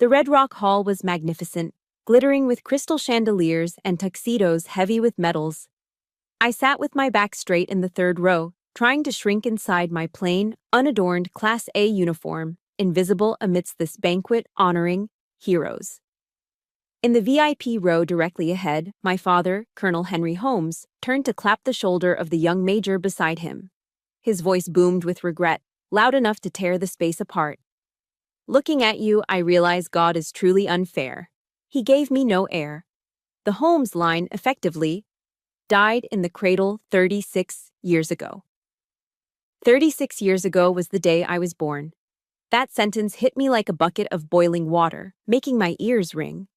The Red Rock Hall was magnificent, glittering with crystal chandeliers and tuxedos heavy with medals. I sat with my back straight in the third row, trying to shrink inside my plain, unadorned Class A uniform, invisible amidst this banquet honoring heroes. In the VIP row directly ahead, my father, Colonel Henry Holmes, turned to clap the shoulder of the young major beside him. His voice boomed with regret, loud enough to tear the space apart. Looking at you, I realize God is truly unfair. He gave me no heir. The Holmes line, effectively, died in the cradle 36 years ago. 36 years ago was the day I was born. That sentence hit me like a bucket of boiling water, making my ears ring.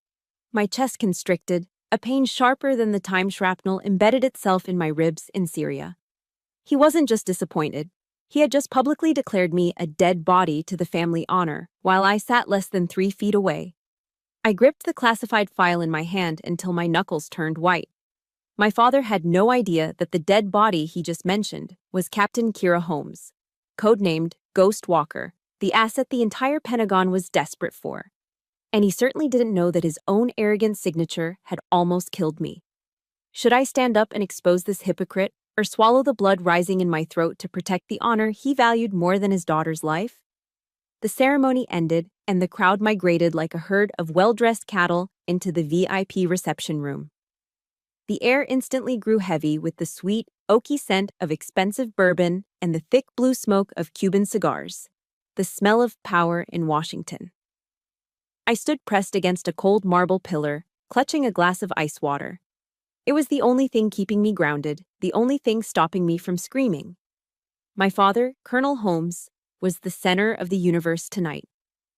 My chest constricted, a pain sharper than the time shrapnel embedded itself in my ribs in Syria. He wasn't just disappointed. He had just publicly declared me a dead body to the family honor, while I sat less than 3 feet away. I gripped the classified file in my hand until my knuckles turned white. My father had no idea that the dead body he just mentioned was Captain Kira Holmes, codenamed Ghost Walker, the asset the entire Pentagon was desperate for. And he certainly didn't know that his own arrogant signature had almost killed me. Should I stand up and expose this hypocrite, or swallow the blood rising in my throat to protect the honor he valued more than his daughter's life? The ceremony ended, and the crowd migrated like a herd of well-dressed cattle into the VIP reception room. The air instantly grew heavy with the sweet, oaky scent of expensive bourbon and the thick blue smoke of Cuban cigars, the smell of power in Washington. I stood pressed against a cold marble pillar, clutching a glass of ice water. It was the only thing keeping me grounded, the only thing stopping me from screaming. My father, Colonel Holmes, was the center of the universe tonight.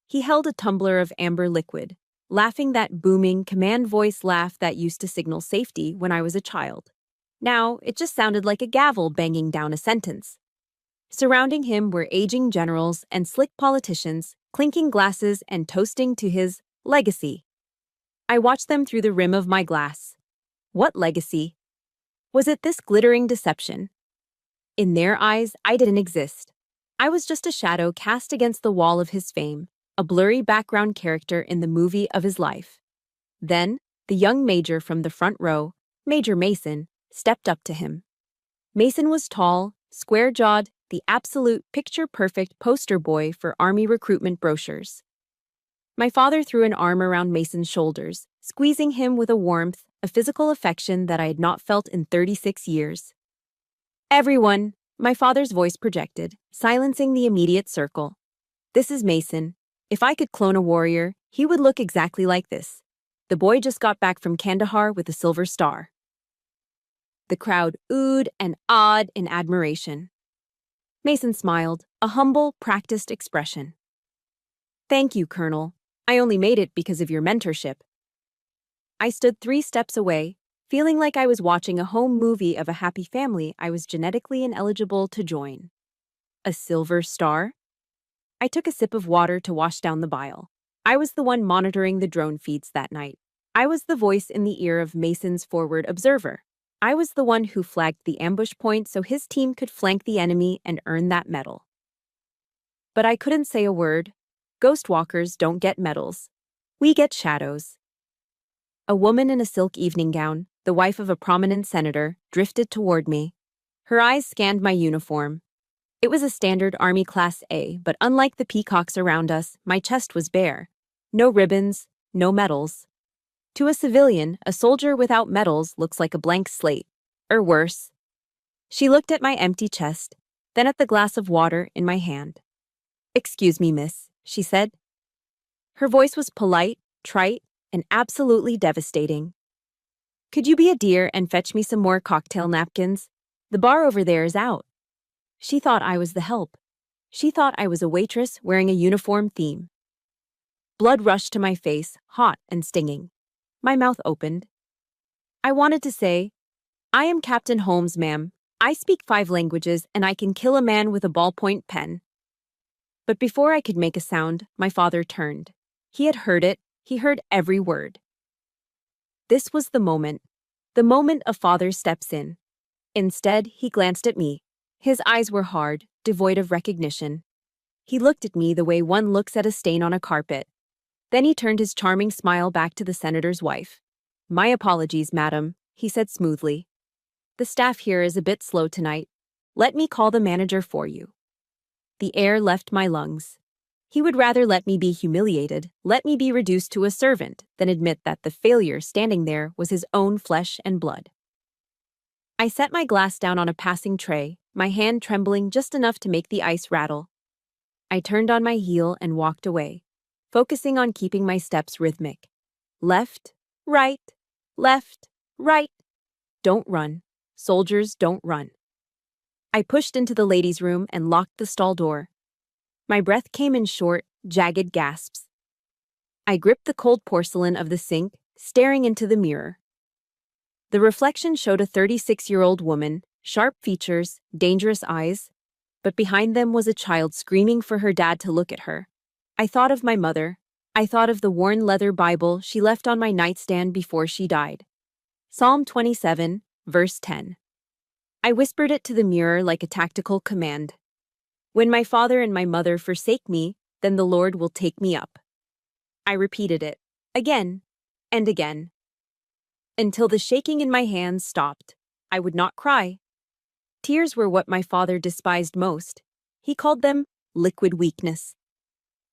He held a tumbler of amber liquid, laughing that booming, command voice laugh that used to signal safety when I was a child. Now, it just sounded like a gavel banging down a sentence. Surrounding him were aging generals and slick politicians, clinking glasses and toasting to his legacy. I watched them through the rim of my glass. What legacy? Was it this glittering deception? In their eyes, I didn't exist. I was just a shadow cast against the wall of his fame, a blurry background character in the movie of his life. Then, the young major from the front row, Major Mason, stepped up to him. Mason was tall, square-jawed, the absolute picture-perfect poster boy for Army recruitment brochures. My father threw an arm around Mason's shoulders, squeezing him with a warmth, a physical affection that I had not felt in 36 years. "Everyone," my father's voice projected, silencing the immediate circle. "This is Mason. If I could clone a warrior, he would look exactly like this. The boy just got back from Kandahar with a silver star." The crowd oohed and awed in admiration. Mason smiled, a humble, practiced expression. "Thank you, Colonel. I only made it because of your mentorship." I stood 3 steps away, feeling like I was watching a home movie of a happy family I was genetically ineligible to join. A silver star? I took a sip of water to wash down the bile. I was the one monitoring the drone feeds that night. I was the voice in the ear of Mason's forward observer. I was the one who flagged the ambush point so his team could flank the enemy and earn that medal. But I couldn't say a word. Ghost walkers don't get medals. We get shadows. A woman in a silk evening gown, the wife of a prominent senator, drifted toward me. Her eyes scanned my uniform. It was a standard Army Class A, but unlike the peacocks around us, my chest was bare. No ribbons, no medals. To a civilian, a soldier without medals looks like a blank slate, or worse. She looked at my empty chest, then at the glass of water in my hand. "Excuse me, miss," she said. Her voice was polite, trite, and absolutely devastating. "Could you be a dear and fetch me some more cocktail napkins? The bar over there is out." She thought I was the help. She thought I was a waitress wearing a uniform theme. Blood rushed to my face, hot and stinging. My mouth opened. I wanted to say, "I am Captain Holmes, ma'am. I speak 5 languages and I can kill a man with a ballpoint pen." But before I could make a sound, my father turned. He had heard it. He heard every word. This was the moment a father steps in. Instead, he glanced at me. His eyes were hard, devoid of recognition. He looked at me the way one looks at a stain on a carpet. Then he turned his charming smile back to the senator's wife. "My apologies, madam," he said smoothly. "The staff here is a bit slow tonight. Let me call the manager for you." The air left my lungs. He would rather let me be humiliated, let me be reduced to a servant, than admit that the failure standing there was his own flesh and blood. I set my glass down on a passing tray, my hand trembling just enough to make the ice rattle. I turned on my heel and walked away, focusing on keeping my steps rhythmic. Left, right, left, right. Don't run. Soldiers don't run. I pushed into the ladies' room and locked the stall door. My breath came in short, jagged gasps. I gripped the cold porcelain of the sink, staring into the mirror. The reflection showed a 36-year-old woman, sharp features, dangerous eyes, but behind them was a child screaming for her dad to look at her. I thought of my mother. I thought of the worn leather Bible she left on my nightstand before she died. Psalm 27, verse 10. I whispered it to the mirror like a tactical command. "When my father and my mother forsake me, then the Lord will take me up." I repeated it, again and again, until the shaking in my hands stopped. I would not cry. Tears were what my father despised most. He called them liquid weakness.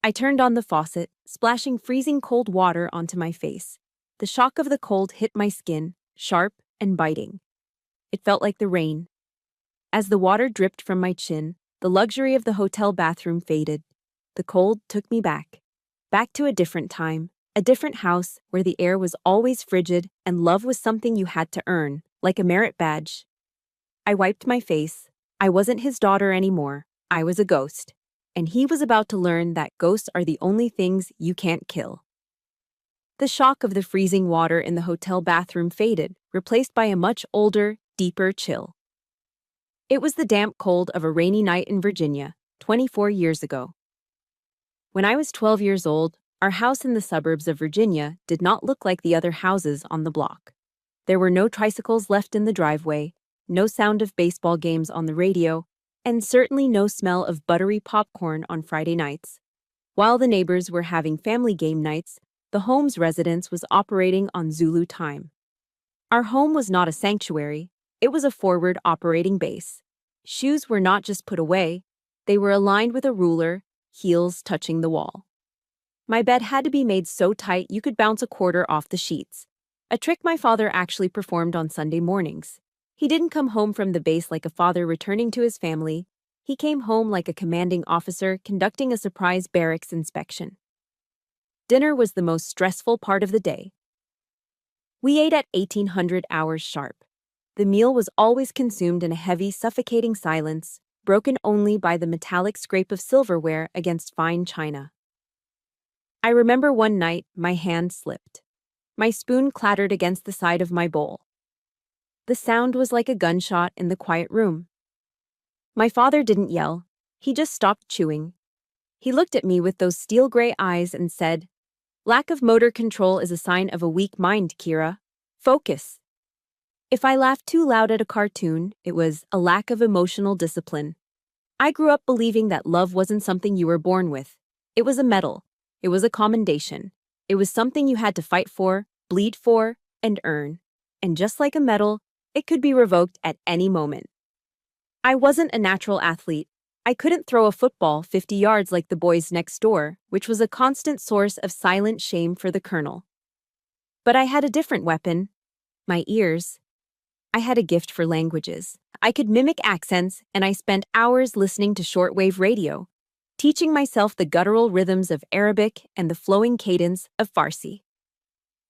I turned on the faucet, splashing freezing cold water onto my face. The shock of the cold hit my skin, sharp and biting. It felt like the rain. As the water dripped from my chin, the luxury of the hotel bathroom faded. The cold took me back to a different time, a different house where the air was always frigid and love was something you had to earn, like a merit badge. I wiped my face. I wasn't his daughter anymore. I was a ghost. And he was about to learn that ghosts are the only things you can't kill. The shock of the freezing water in the hotel bathroom faded, replaced by a much older, deeper chill. It was the damp cold of a rainy night in Virginia, 24 years ago. When I was 12 years old, our house in the suburbs of Virginia did not look like the other houses on the block. There were no tricycles left in the driveway, no sound of baseball games on the radio, and certainly no smell of buttery popcorn on Friday nights. While the neighbors were having family game nights, the home's residence was operating on Zulu time. Our home was not a sanctuary, it was a forward operating base. Shoes were not just put away, they were aligned with a ruler, heels touching the wall. My bed had to be made so tight you could bounce a quarter off the sheets, a trick my father actually performed on Sunday mornings. He didn't come home from the base like a father returning to his family. He came home like a commanding officer conducting a surprise barracks inspection. Dinner was the most stressful part of the day. We ate at 1800 hours sharp. The meal was always consumed in a heavy, suffocating silence, broken only by the metallic scrape of silverware against fine china. I remember one night my hand slipped. My spoon clattered against the side of my bowl. The sound was like a gunshot in the quiet room. My father didn't yell. He just stopped chewing. He looked at me with those steel gray eyes and said, "Lack of motor control is a sign of a weak mind, Kira. Focus." If I laughed too loud at a cartoon, it was a lack of emotional discipline. I grew up believing that love wasn't something you were born with. It was a medal. It was a commendation. It was something you had to fight for, bleed for, and earn. And just like a medal, it could be revoked at any moment. I wasn't a natural athlete. I couldn't throw a football 50 yards like the boys next door, which was a constant source of silent shame for the colonel. But I had a different weapon, my ears. I had a gift for languages. I could mimic accents, and I spent hours listening to shortwave radio, teaching myself the guttural rhythms of Arabic and the flowing cadence of Farsi.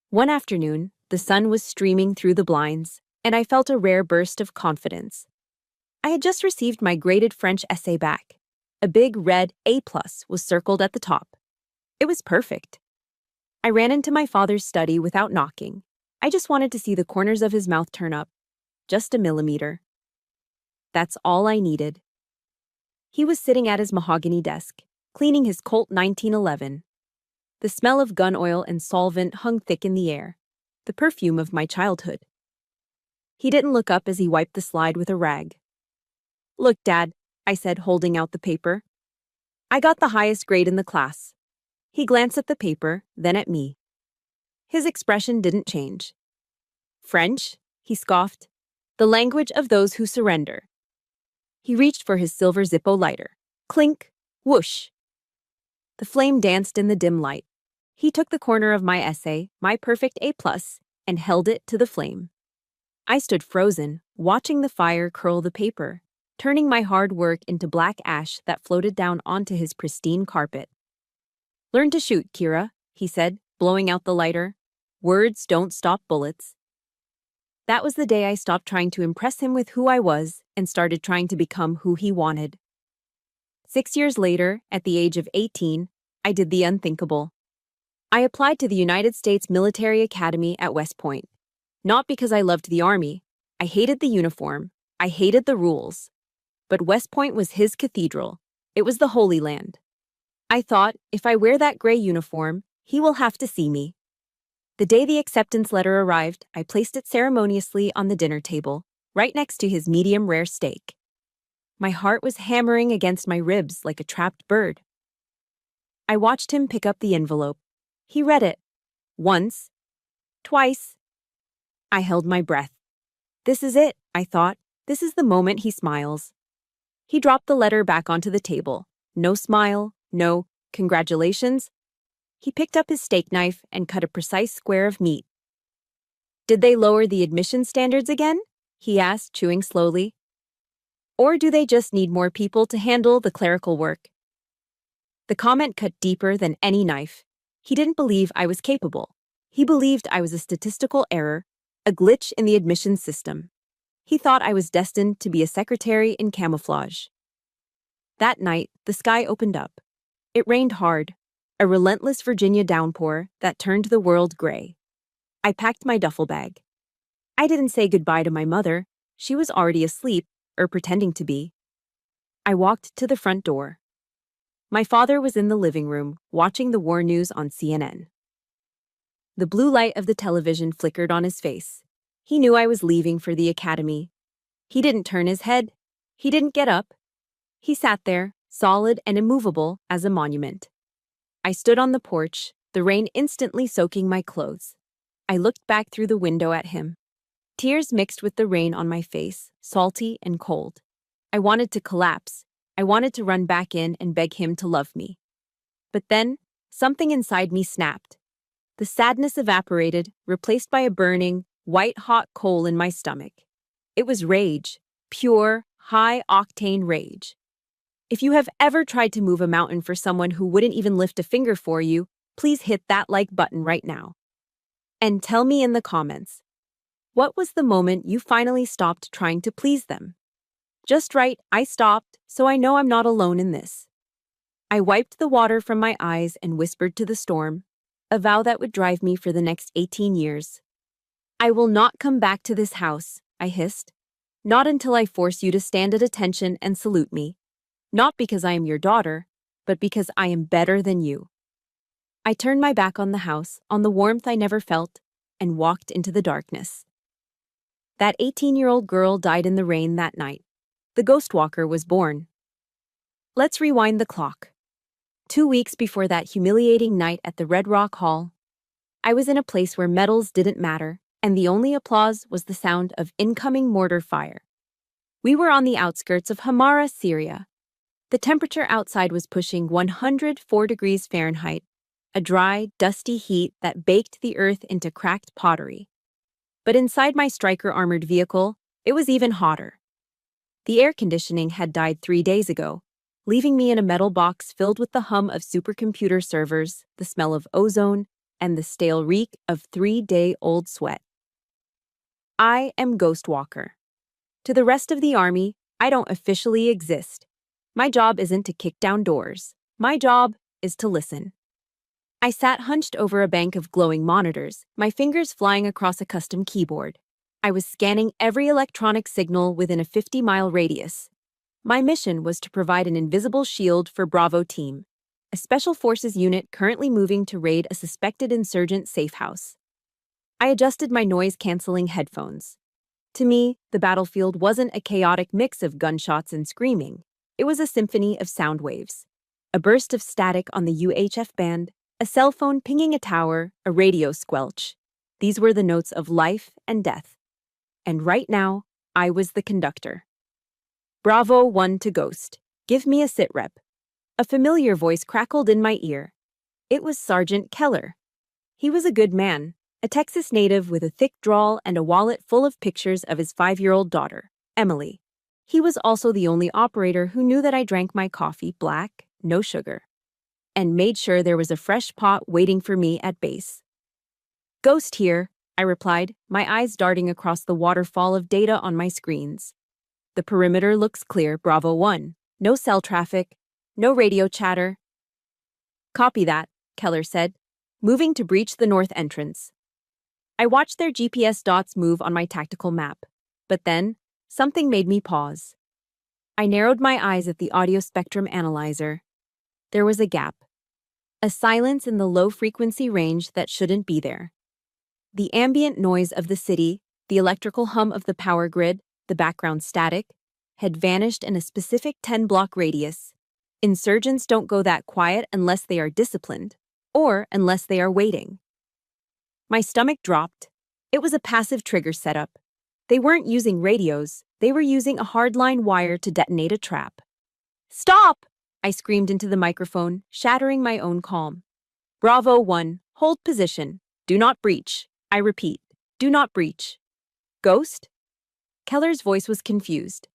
One afternoon, the sun was streaming through the blinds, and I felt a rare burst of confidence. I had just received my graded French essay back. A big red A+ was circled at the top. It was perfect. I ran into my father's study without knocking. I just wanted to see the corners of his mouth turn up. Just a millimeter. That's all I needed. He was sitting at his mahogany desk, cleaning his Colt 1911. The smell of gun oil and solvent hung thick in the air, the perfume of my childhood. He didn't look up as he wiped the slide with a rag. "Look, Dad," I said, holding out the paper. "I got the highest grade in the class." He glanced at the paper, then at me. His expression didn't change. French, he scoffed. The language of those who surrender. He reached for his silver Zippo lighter. Clink, whoosh. The flame danced in the dim light. He took the corner of my essay, my perfect A+, and held it to the flame. I stood frozen, watching the fire curl the paper, turning my hard work into black ash that floated down onto his pristine carpet. Learn to shoot, Kira, he said, blowing out the lighter. Words don't stop bullets. That was the day I stopped trying to impress him with who I was and started trying to become who he wanted. 6 years later, at the age of 18, I did the unthinkable. I applied to the United States Military Academy at West Point. Not because I loved the Army. I hated the uniform. I hated the rules. But West Point was his cathedral. It was the Holy Land. I thought, if I wear that gray uniform, he will have to see me. The day the acceptance letter arrived, I placed it ceremoniously on the dinner table, right next to his medium-rare steak. My heart was hammering against my ribs like a trapped bird. I watched him pick up the envelope. He read it. Once. Twice. I held my breath. This is it, I thought. This is the moment he smiles. He dropped the letter back onto the table. No smile, no congratulations. He picked up his steak knife and cut a precise square of meat. Did they lower the admission standards again? He asked, chewing slowly. Or do they just need more people to handle the clerical work? The comment cut deeper than any knife. He didn't believe I was capable. He believed I was a statistical error, a glitch in the admissions system. He thought I was destined to be a secretary in camouflage. That night, the sky opened up. It rained hard, a relentless Virginia downpour that turned the world gray. I packed my duffel bag. I didn't say goodbye to my mother. She was already asleep, or pretending to be. I walked to the front door. My father was in the living room, watching the war news on CNN. The blue light of the television flickered on his face. He knew I was leaving for the academy. He didn't turn his head. He didn't get up. He sat there, solid and immovable as a monument. I stood on the porch, the rain instantly soaking my clothes. I looked back through the window at him. Tears mixed with the rain on my face, salty and cold. I wanted to collapse. I wanted to run back in and beg him to love me. But then, something inside me snapped. The sadness evaporated, replaced by a burning, white-hot coal in my stomach. It was rage, pure, high-octane rage. If you have ever tried to move a mountain for someone who wouldn't even lift a finger for you, please hit that like button right now. And tell me in the comments, what was the moment you finally stopped trying to please them? Just right, I stopped, so I know I'm not alone in this. I wiped the water from my eyes and whispered to the storm, a vow that would drive me for the next 18 years. I will not come back to this house, I hissed. Not until I force you to stand at attention and salute me. Not because I am your daughter, but because I am better than you. I turned my back on the house, on the warmth I never felt, and walked into the darkness. That 18-year-old girl died in the rain that night. The Ghost Walker was born. Let's rewind the clock. 2 weeks before that humiliating night at the Red Rock Hall, I was in a place where medals didn't matter, and the only applause was the sound of incoming mortar fire. We were on the outskirts of Hamara, Syria. The temperature outside was pushing 104 degrees Fahrenheit, a dry, dusty heat that baked the earth into cracked pottery. But inside my Stryker armored vehicle, it was even hotter. The air conditioning had died 3 days ago, leaving me in a metal box filled with the hum of supercomputer servers, the smell of ozone, and the stale reek of 3-day-old sweat. I am Ghost Walker. To the rest of the army, I don't officially exist. My job isn't to kick down doors. My job is to listen. I sat hunched over a bank of glowing monitors, my fingers flying across a custom keyboard. I was scanning every electronic signal within a 50-mile radius. My mission was to provide an invisible shield for Bravo Team, a special forces unit currently moving to raid a suspected insurgent safe house. I adjusted my noise-canceling headphones. To me, the battlefield wasn't a chaotic mix of gunshots and screaming. It was a symphony of sound waves. A burst of static on the UHF band, A cell phone pinging a tower, a radio squelch. These were the notes of life and death. And right now, I was the conductor. Bravo 1 to Ghost. Give me a sitrep. A familiar voice crackled in my ear. It was Sergeant Keller. He was a good man, a Texas native with a thick drawl and a wallet full of pictures of his 5-year-old daughter, Emily. He was also the only operator who knew that I drank my coffee black, no sugar, and made sure there was a fresh pot waiting for me at base. Ghost here, I replied, my eyes darting across the waterfall of data on my screens. The perimeter looks clear, Bravo 1. No cell traffic, no radio chatter. Copy that, Keller said, moving to breach the north entrance. I watched their GPS dots move on my tactical map, but then, something made me pause. I narrowed my eyes at the audio spectrum analyzer. There was a gap. A silence in the low-frequency range that shouldn't be there. The ambient noise of the city, the electrical hum of the power grid, the background static, had vanished in a specific 10-block radius. Insurgents don't go that quiet unless they are disciplined, or unless they are waiting. My stomach dropped. It was a passive trigger setup. They weren't using radios, they were using a hardline wire to detonate a trap. Stop! I screamed into the microphone, shattering my own calm. Bravo 1, hold position. Do not breach. I repeat, do not breach. Ghost? Keller's voice was confused.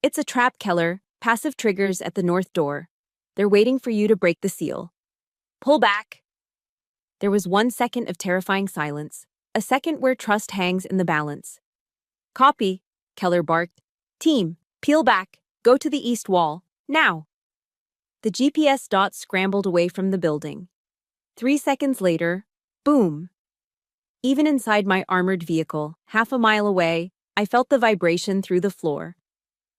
It's a trap, Keller. Passive triggers at the north door. They're waiting for you to break the seal. Pull back. There was 1 second of terrifying silence, a second where trust hangs in the balance. Copy, Keller barked. Team, peel back. Go to the east wall. Now. The GPS dots scrambled away from the building. 3 seconds later, boom. Even inside my armored vehicle, half a mile away, I felt the vibration through the floor.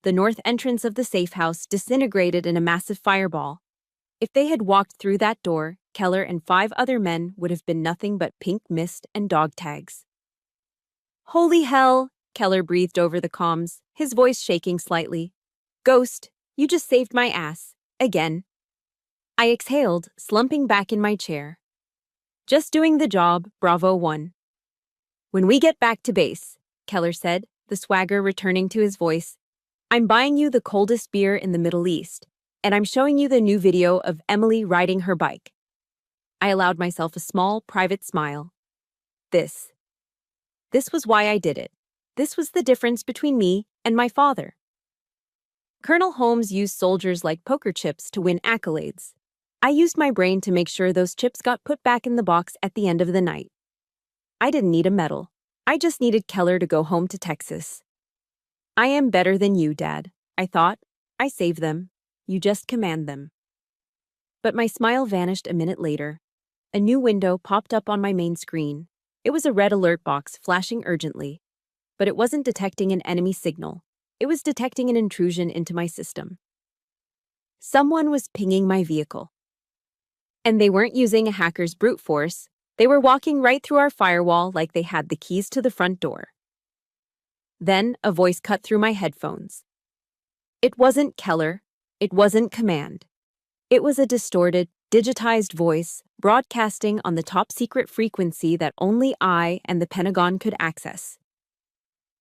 The north entrance of the safe house disintegrated in a massive fireball. If they had walked through that door, Keller and 5 other men would have been nothing but pink mist and dog tags. Holy hell, Keller breathed over the comms, his voice shaking slightly. Ghost, you just saved my ass. Again. I exhaled, slumping back in my chair. Just doing the job, Bravo 1. When we get back to base, Keller said, the swagger returning to his voice, I'm buying you the coldest beer in the Middle East, and I'm showing you the new video of Emily riding her bike. I allowed myself a small, private smile. This was why I did it. This was the difference between me and my father. Colonel Holmes used soldiers like poker chips to win accolades. I used my brain to make sure those chips got put back in the box at the end of the night. I didn't need a medal. I just needed Keller to go home to Texas. I am better than you, Dad, I thought. I save them. You just command them. But my smile vanished a minute later. A new window popped up on my main screen. It was a red alert box flashing urgently. But it wasn't detecting an enemy signal. It was detecting an intrusion into my system. Someone was pinging my vehicle. And they weren't using a hacker's brute force. They were walking right through our firewall like they had the keys to the front door. Then a voice cut through my headphones. It wasn't Keller. It wasn't command. It was a distorted, digitized voice broadcasting on the top-secret frequency that only I and the Pentagon could access.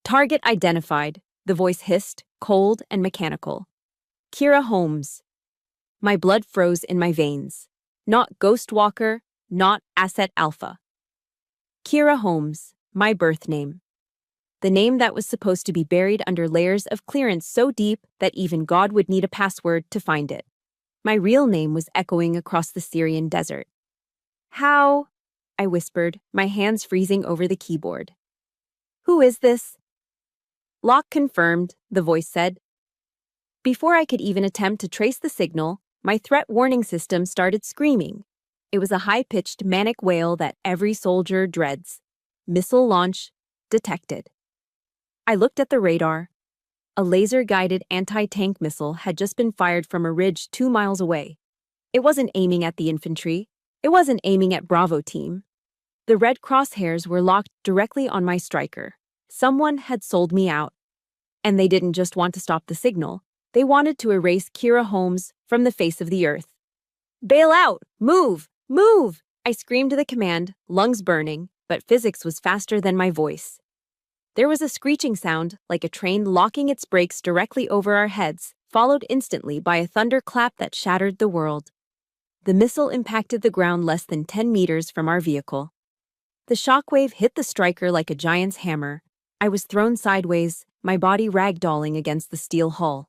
Target identified, the voice hissed, cold and mechanical. Kira Holmes. My blood froze in my veins. Not Ghostwalker, not Asset Alpha. Kira Holmes, my birth name. The name that was supposed to be buried under layers of clearance so deep that even God would need a password to find it. My real name was echoing across the Syrian desert. How? I whispered, my hands freezing over the keyboard. Who is this? Lock confirmed, the voice said. Before I could even attempt to trace the signal, my threat warning system started screaming. It was a high-pitched, manic wail that every soldier dreads. Missile launch detected. I looked at the radar. A laser-guided anti-tank missile had just been fired from a ridge 2 miles away. It wasn't aiming at the infantry. It wasn't aiming at Bravo Team. The red crosshairs were locked directly on my striker. Someone had sold me out. And they didn't just want to stop the signal. They wanted to erase Kira Holmes from the face of the earth. Bail out! Move! Move! I screamed the command, lungs burning, but physics was faster than my voice. There was a screeching sound, like a train locking its brakes directly over our heads, followed instantly by a thunderclap that shattered the world. The missile impacted the ground less than 10 meters from our vehicle. The shockwave hit the striker like a giant's hammer. I was thrown sideways, my body ragdolling against the steel hull.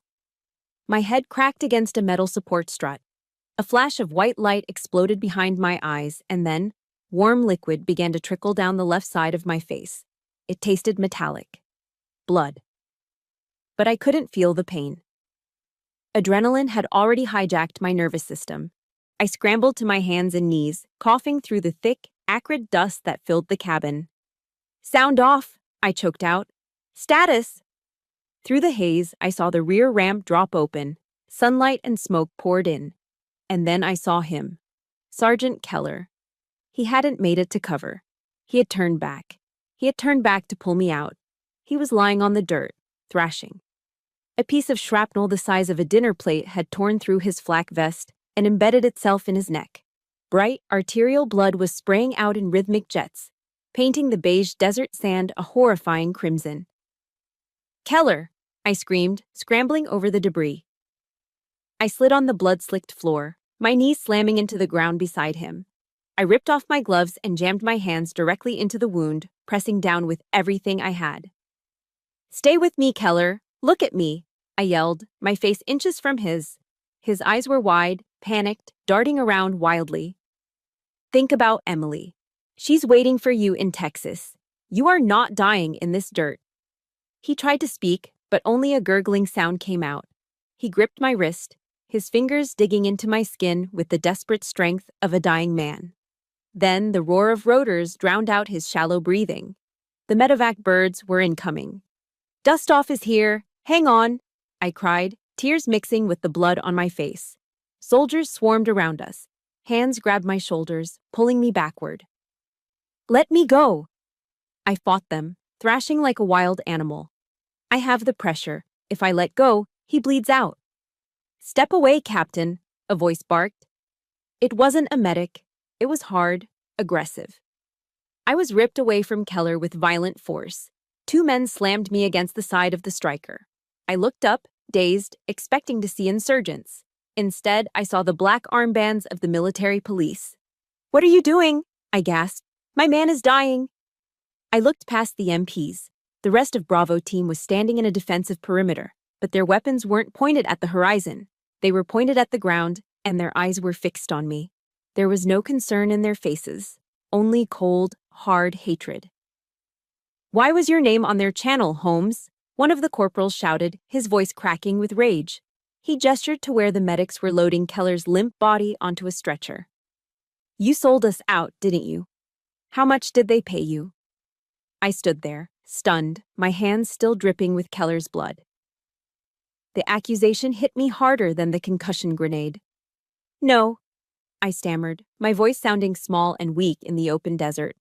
My head cracked against a metal support strut. A flash of white light exploded behind my eyes, and then, warm liquid began to trickle down the left side of my face. It tasted metallic. Blood. But I couldn't feel the pain. Adrenaline had already hijacked my nervous system. I scrambled to my hands and knees, coughing through the thick, acrid dust that filled the cabin. "Sound off," I choked out. "Status!" Through the haze, I saw the rear ramp drop open. Sunlight and smoke poured in. And then I saw him. Sergeant Keller. He hadn't made it to cover. He had turned back. He had turned back to pull me out. He was lying on the dirt, thrashing. A piece of shrapnel the size of a dinner plate had torn through his flak vest and embedded itself in his neck. Bright, arterial blood was spraying out in rhythmic jets, painting the beige desert sand a horrifying crimson. "Keller!" I screamed, scrambling over the debris. I slid on the blood-slicked floor, my knees slamming into the ground beside him. I ripped off my gloves and jammed my hands directly into the wound, pressing down with everything I had. "Stay with me, Keller! Look at me!" I yelled, my face inches from his. His eyes were wide, panicked, darting around wildly. "Think about Emily. She's waiting for you in Texas. You are not dying in this dirt." He tried to speak, but only a gurgling sound came out. He gripped my wrist, his fingers digging into my skin with the desperate strength of a dying man. Then the roar of rotors drowned out his shallow breathing. The medevac birds were incoming. "Dust off is here! Hang on!" I cried, tears mixing with the blood on my face. Soldiers swarmed around us. Hands grabbed my shoulders, pulling me backward. "Let me go!" I fought them, thrashing like a wild animal. "I have the pressure. If I let go, he bleeds out." "Step away, Captain," a voice barked. It wasn't a medic. It was hard, aggressive. I was ripped away from Keller with violent force. Two men slammed me against the side of the striker. I looked up, dazed, expecting to see insurgents. Instead, I saw the black armbands of the military police. "What are you doing?" I gasped. "My man is dying." I looked past the MPs. The rest of Bravo team was standing in a defensive perimeter, but their weapons weren't pointed at the horizon. They were pointed at the ground, and their eyes were fixed on me. There was no concern in their faces, only cold, hard hatred. "Why was your name on their channel, Holmes?" One of the corporals shouted, his voice cracking with rage. He gestured to where the medics were loading Keller's limp body onto a stretcher. "You sold us out, didn't you? How much did they pay you?" I stood there, stunned, my hands still dripping with Keller's blood. The accusation hit me harder than the concussion grenade. "No," I stammered, my voice sounding small and weak in the open desert.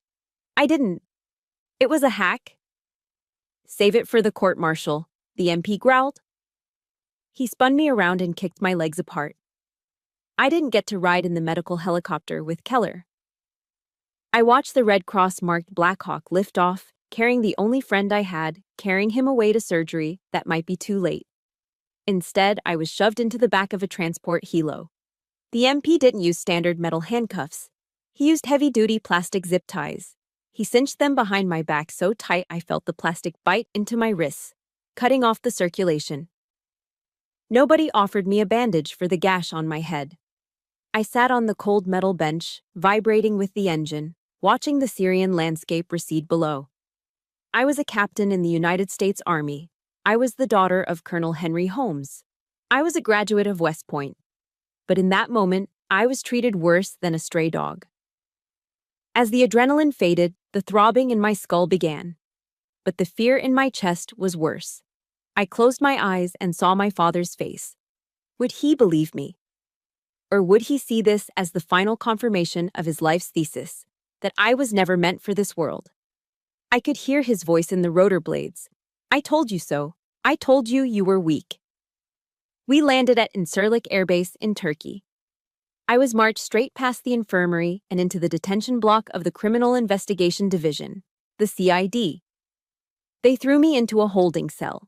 "I didn't. It was a hack." "Save it for the court-martial," the MP growled. He spun me around and kicked my legs apart. I didn't get to ride in the medical helicopter with Keller. I watched the Red Cross-marked Black Hawk lift off, carrying the only friend I had, carrying him away to surgery that might be too late. Instead, I was shoved into the back of a transport helo. The MP didn't use standard metal handcuffs. He used heavy-duty plastic zip ties. He cinched them behind my back so tight I felt the plastic bite into my wrists, cutting off the circulation. Nobody offered me a bandage for the gash on my head. I sat on the cold metal bench, vibrating with the engine, watching the Syrian landscape recede below. I was a captain in the United States Army. I was the daughter of Colonel Henry Holmes. I was a graduate of West Point. But in that moment, I was treated worse than a stray dog. As the adrenaline faded, the throbbing in my skull began. But the fear in my chest was worse. I closed my eyes and saw my father's face. Would he believe me? Or would he see this as the final confirmation of his life's thesis, that I was never meant for this world? I could hear his voice in the rotor blades. "I told you so. I told you you were weak." We landed at Incirlik Air Base in Turkey. I was marched straight past the infirmary and into the detention block of the Criminal Investigation Division, the CID. They threw me into a holding cell.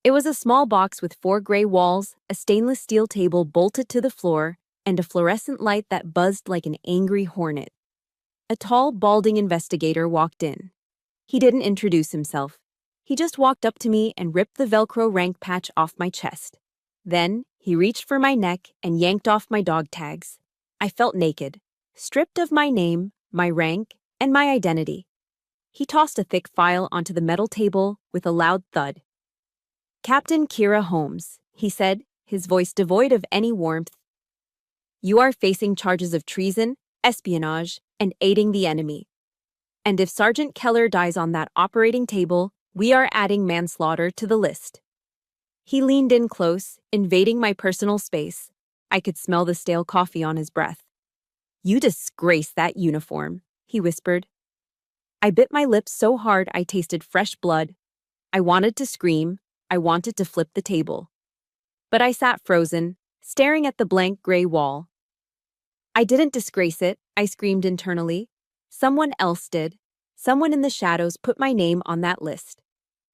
It was a small box with 4 gray walls, a stainless steel table bolted to the floor, and a fluorescent light that buzzed like an angry hornet. A tall, balding investigator walked in. He didn't introduce himself. He just walked up to me and ripped the Velcro rank patch off my chest. Then, he reached for my neck and yanked off my dog tags. I felt naked, stripped of my name, my rank, and my identity. He tossed a thick file onto the metal table with a loud thud. "Captain Kira Holmes," he said, his voice devoid of any warmth. "You are facing charges of treason, espionage, and aiding the enemy. And if Sergeant Keller dies on that operating table, we are adding manslaughter to the list." He leaned in close, invading my personal space. I could smell the stale coffee on his breath. "You disgrace that uniform," he whispered. I bit my lips so hard I tasted fresh blood. I wanted to scream. I wanted to flip the table. But I sat frozen, staring at the blank gray wall. "I didn't disgrace it," I screamed internally. "Someone else did. Someone in the shadows put my name on that list."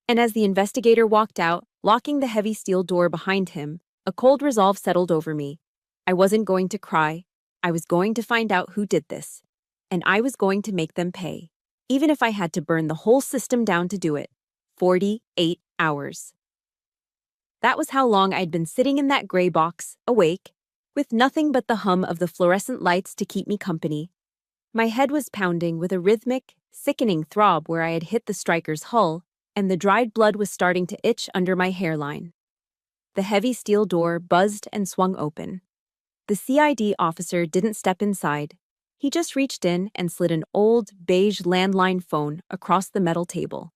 And as the investigator walked out, locking the heavy steel door behind him, a cold resolve settled over me. I wasn't going to cry. I was going to find out who did this. And I was going to make them pay, even if I had to burn the whole system down to do it. 48 hours. That was how long I'd been sitting in that gray box, awake, with nothing but the hum of the fluorescent lights to keep me company. My head was pounding with a rhythmic, sickening throb where I had hit the striker's hull, and the dried blood was starting to itch under my hairline. The heavy steel door buzzed and swung open. The CID officer didn't step inside. He just reached in and slid an old, beige landline phone across the metal table.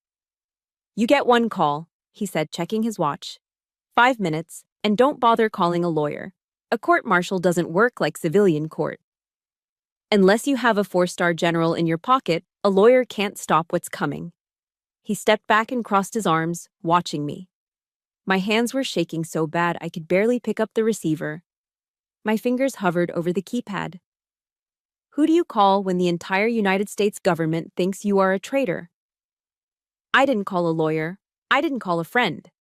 "You get one call," he said, checking his watch. 5 minutes, and don't bother calling a lawyer. A court-martial doesn't work like civilian court. Unless you have a 4-star general in your pocket, a lawyer can't stop what's coming. He stepped back and crossed his arms, watching me. My hands were shaking so bad I could barely pick up the receiver. My fingers hovered over the keypad. Who do you call when the entire United States government thinks you are a traitor? I didn't call a lawyer. I didn't call a friend.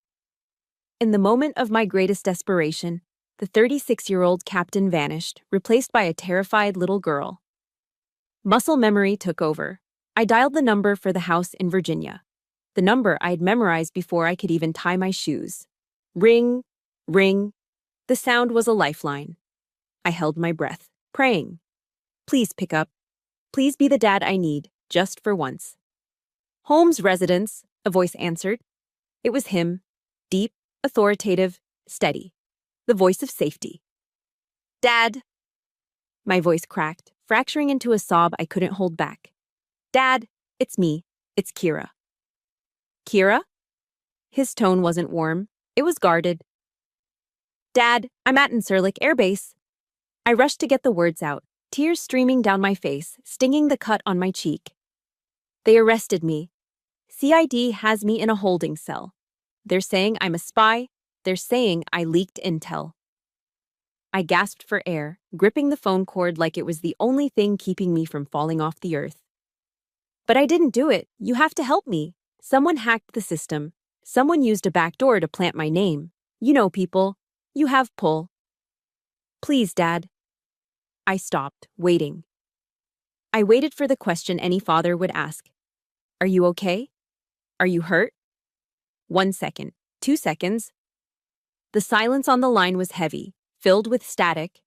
In the moment of my greatest desperation, the 36-year-old captain vanished, replaced by a terrified little girl. Muscle memory took over. I dialed the number for the house in Virginia. The number I'd memorized before I could even tie my shoes. Ring, ring. The sound was a lifeline. I held my breath, praying. Please pick up. Please be the dad I need, just for once. Holmes' residence, a voice answered. It was him, deep, authoritative, steady. The voice of safety. Dad. My voice cracked, fracturing into a sob I couldn't hold back. Dad, it's me. It's Kira. Kira? His tone wasn't warm. It was guarded. Dad, I'm at Incirlik Air Base. I rushed to get the words out, tears streaming down my face, stinging the cut on my cheek. They arrested me. CID has me in a holding cell. They're saying I'm a spy. They're saying I leaked intel. I gasped for air, gripping the phone cord like it was the only thing keeping me from falling off the earth. But I didn't do it. You have to help me. Someone hacked the system. Someone used a back door to plant my name. You know people. You have pull. Please, Dad. I stopped, waiting. I waited for the question any father would ask. Are you okay? Are you hurt? 1 second, 2 seconds. The silence on the line was heavy, filled with static.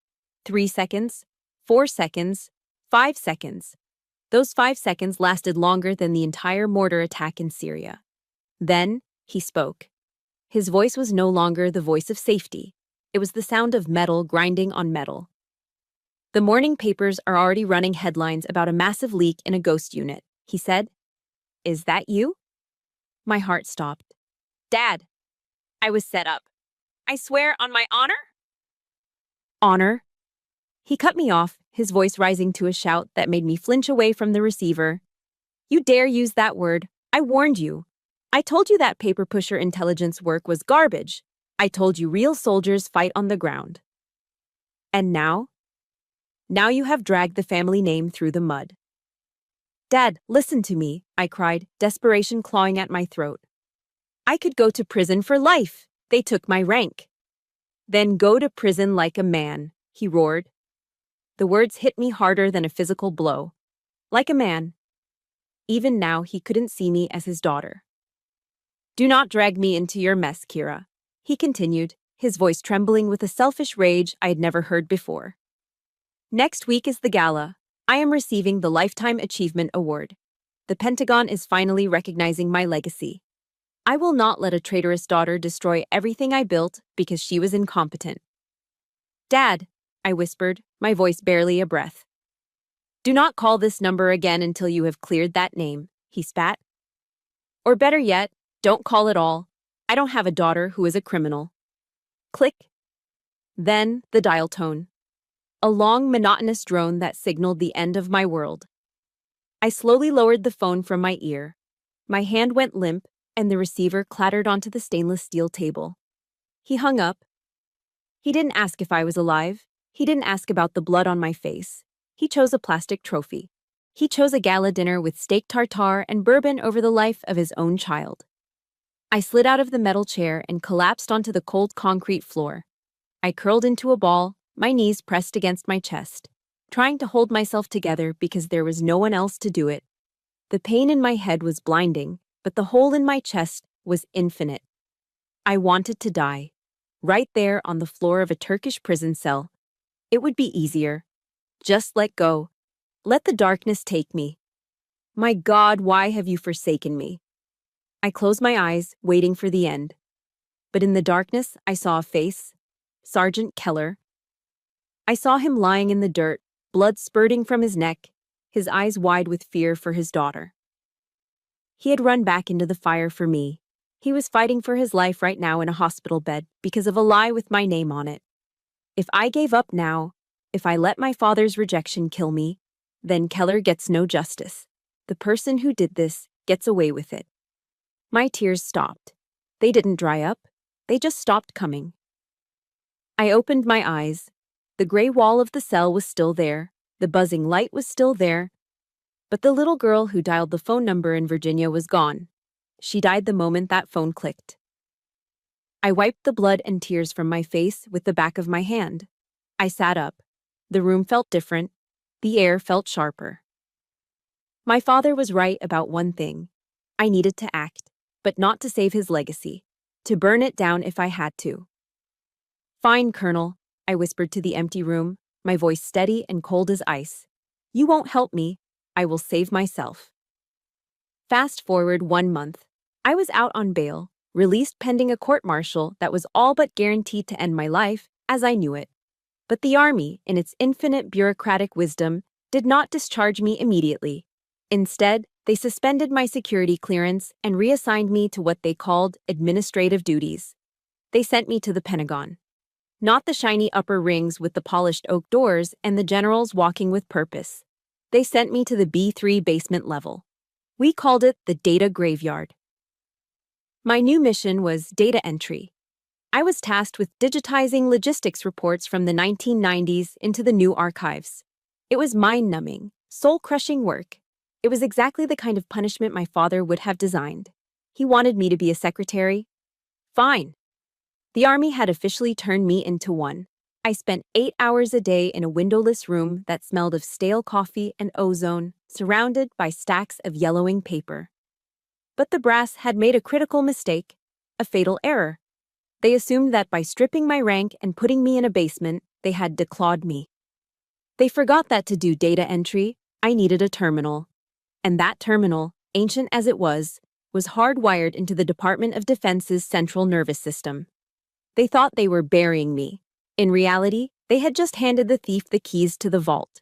3 seconds, 4 seconds, 5 seconds. Those 5 seconds lasted longer than the entire mortar attack in Syria. Then, he spoke. His voice was no longer the voice of safety. It was the sound of metal grinding on metal. The morning papers are already running headlines about a massive leak in a ghost unit, he said. Is that you? My heart stopped. Dad, I was set up. I swear on my honor? Honor? He cut me off, his voice rising to a shout that made me flinch away from the receiver. You dare use that word. I warned you. I told you that paper pusher intelligence work was garbage. I told you real soldiers fight on the ground. And now? Now you have dragged the family name through the mud. Dad, listen to me, I cried, desperation clawing at my throat. I could go to prison for life. They took my rank. Then go to prison like a man, he roared. The words hit me harder than a physical blow. Like a man. Even now, he couldn't see me as his daughter. Do not drag me into your mess, Kira, he continued, his voice trembling with a selfish rage I had never heard before. Next week is the gala. I am receiving the Lifetime Achievement Award. The Pentagon is finally recognizing my legacy. I will not let a traitorous daughter destroy everything I built because she was incompetent. Dad, I whispered, my voice barely a breath. Do not call this number again until you have cleared that name, he spat. Or better yet, don't call at all. I don't have a daughter who is a criminal. Click. Then the dial tone. A long, monotonous drone that signaled the end of my world. I slowly lowered the phone from my ear. My hand went limp, and the receiver clattered onto the stainless steel table. He hung up. He didn't ask if I was alive. He didn't ask about the blood on my face. He chose a plastic trophy. He chose a gala dinner with steak tartare and bourbon over the life of his own child. I slid out of the metal chair and collapsed onto the cold concrete floor. I curled into a ball, my knees pressed against my chest, trying to hold myself together because there was no one else to do it. The pain in my head was blinding, but the hole in my chest was infinite. I wanted to die, right there on the floor of a Turkish prison cell. It would be easier. Just let go. Let the darkness take me. My God, why have you forsaken me? I closed my eyes, waiting for the end. But in the darkness, I saw a face. Sergeant Keller. I saw him lying in the dirt, blood spurting from his neck, his eyes wide with fear for his daughter. He had run back into the fire for me. He was fighting for his life right now in a hospital bed because of a lie with my name on it. If I gave up now, if I let my father's rejection kill me, then Keller gets no justice. The person who did this gets away with it. My tears stopped. They didn't dry up. They just stopped coming. I opened my eyes. The gray wall of the cell was still there. The buzzing light was still there. But the little girl who dialed the phone number in Virginia was gone. She died the moment that phone clicked. I wiped the blood and tears from my face with the back of my hand. I sat up. The room felt different. The air felt sharper. My father was right about one thing. I needed to act, but not to save his legacy. To burn it down if I had to. Fine, Colonel, I whispered to the empty room, my voice steady and cold as ice. You won't help me. I will save myself. Fast forward 1 month. I was out on bail, released pending a court-martial that was all but guaranteed to end my life as I knew it. But the Army, in its infinite bureaucratic wisdom, did not discharge me immediately. Instead, they suspended my security clearance and reassigned me to what they called administrative duties. They sent me to the Pentagon. Not the shiny upper rings with the polished oak doors and the generals walking with purpose. They sent me to the B3 basement level. We called it the Data Graveyard. My new mission was data entry. I was tasked with digitizing logistics reports from the 1990s into the new archives. It was mind-numbing, soul-crushing work. It was exactly the kind of punishment my father would have designed. He wanted me to be a secretary. Fine. The Army had officially turned me into one. I spent 8 hours a day in a windowless room that smelled of stale coffee and ozone, surrounded by stacks of yellowing paper. But the brass had made a critical mistake, a fatal error. They assumed that by stripping my rank and putting me in a basement, they had declawed me. They forgot that to do data entry, I needed a terminal. And that terminal, ancient as it was hardwired into the Department of Defense's central nervous system. They thought they were burying me. In reality, they had just handed the thief the keys to the vault.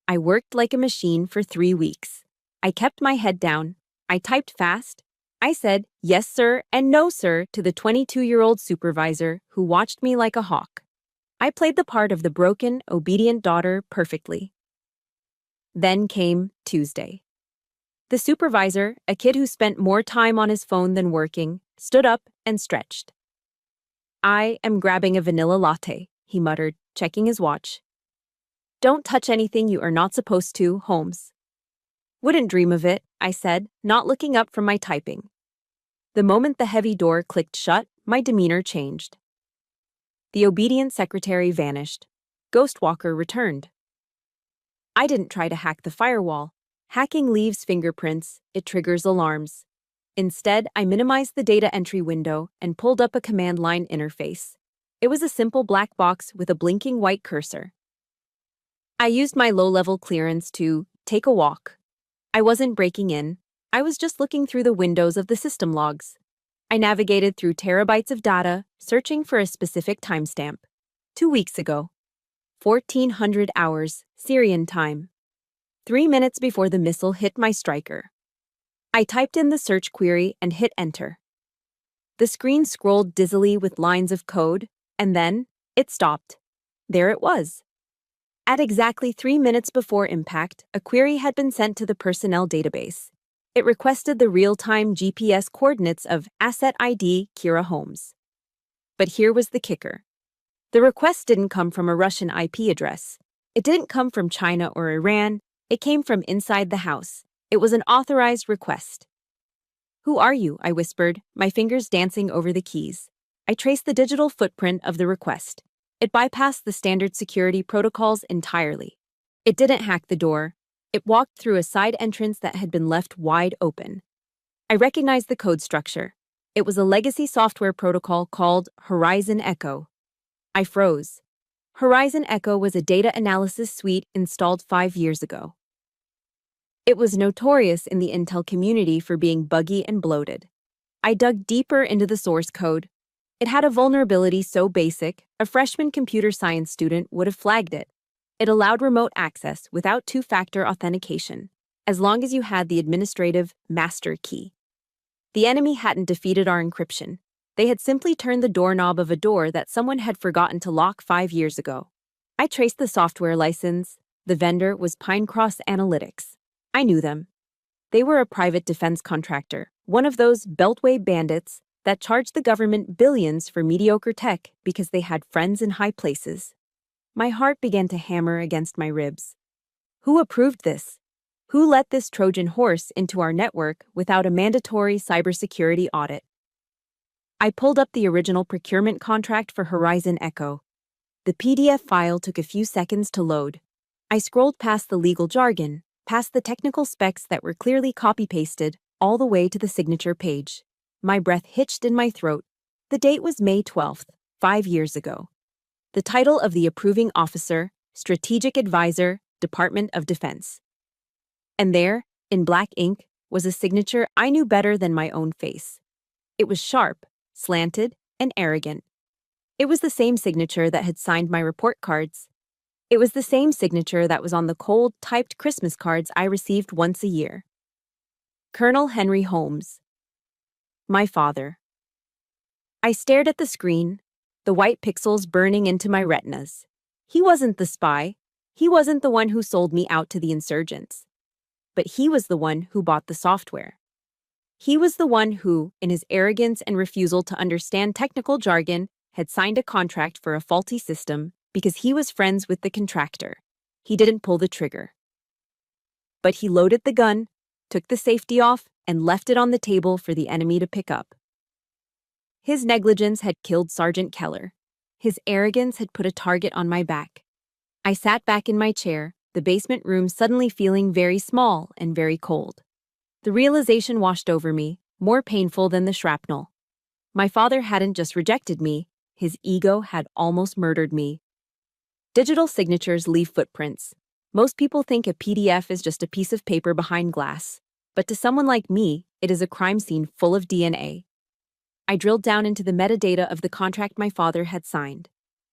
I worked like a machine for 3 weeks. I kept my head down. I typed fast. I said, yes, sir, and no, sir, to the 22-year-old supervisor who watched me like a hawk. I played the part of the broken, obedient daughter perfectly. Then came Tuesday. The supervisor, a kid who spent more time on his phone than working, stood up and stretched. I am grabbing a vanilla latte, he muttered, checking his watch. Don't touch anything you are not supposed to, Holmes. Wouldn't dream of it, I said, not looking up from my typing. The moment the heavy door clicked shut, my demeanor changed. The obedient secretary vanished. Ghostwalker returned. I didn't try to hack the firewall. Hacking leaves fingerprints, it triggers alarms. Instead, I minimized the data entry window and pulled up a command line interface. It was a simple black box with a blinking white cursor. I used my low-level clearance to take a walk. I wasn't breaking in. I was just looking through the windows of the system logs. I navigated through terabytes of data, searching for a specific timestamp. 2 weeks ago. 1400 hours, Syrian time. 3 minutes before the missile hit my striker. I typed in the search query and hit enter. The screen scrolled dizzily with lines of code, and then it stopped. There it was. At exactly 3 minutes before impact, a query had been sent to the personnel database. It requested the real-time GPS coordinates of Asset ID Kira Holmes. But here was the kicker. The request didn't come from a Russian IP address. It didn't come from China or Iran. It came from inside the house. It was an authorized request. "Who are you?" I whispered, my fingers dancing over the keys. I traced the digital footprint of the request. It bypassed the standard security protocols entirely. It didn't hack the door. It walked through a side entrance that had been left wide open. I recognized the code structure. It was a legacy software protocol called Horizon Echo. I froze. Horizon Echo was a data analysis suite installed 5 years ago. It was notorious in the Intel community for being buggy and bloated. I dug deeper into the source code. It had a vulnerability so basic, a freshman computer science student would have flagged it. It allowed remote access without two-factor authentication, as long as you had the administrative master key. The enemy hadn't defeated our encryption. They had simply turned the doorknob of a door that someone had forgotten to lock 5 years ago. I traced the software license. The vendor was Pinecross Analytics. I knew them. They were a private defense contractor, one of those beltway bandits that charged the government billions for mediocre tech because they had friends in high places. My heart began to hammer against my ribs. Who approved this? Who let this Trojan horse into our network without a mandatory cybersecurity audit? I pulled up the original procurement contract for Horizon Echo. The PDF file took a few seconds to load. I scrolled past the legal jargon, past the technical specs that were clearly copy-pasted, all the way to the signature page. My breath hitched in my throat. The date was May 12th, 5 years ago. The title of the approving officer, Strategic Advisor, Department of Defense. And there, in black ink, was a signature I knew better than my own face. It was sharp, slanted, and arrogant. It was the same signature that had signed my report cards. It was the same signature that was on the cold, typed Christmas cards I received once a year. Colonel Henry Holmes. My father. I stared at the screen, the white pixels burning into my retinas. He wasn't the spy. He wasn't the one who sold me out to the insurgents. But he was the one who bought the software. He was the one who, in his arrogance and refusal to understand technical jargon, had signed a contract for a faulty system because he was friends with the contractor. He didn't pull the trigger. But he loaded the gun, took the safety off, and left it on the table for the enemy to pick up. His negligence had killed Sergeant Keller. His arrogance had put a target on my back. I sat back in my chair, the basement room suddenly feeling very small and very cold. The realization washed over me, more painful than the shrapnel. My father hadn't just rejected me, his ego had almost murdered me. Digital signatures leave footprints. Most people think a PDF is just a piece of paper behind glass. But to someone like me, it is a crime scene full of DNA. I drilled down into the metadata of the contract my father had signed.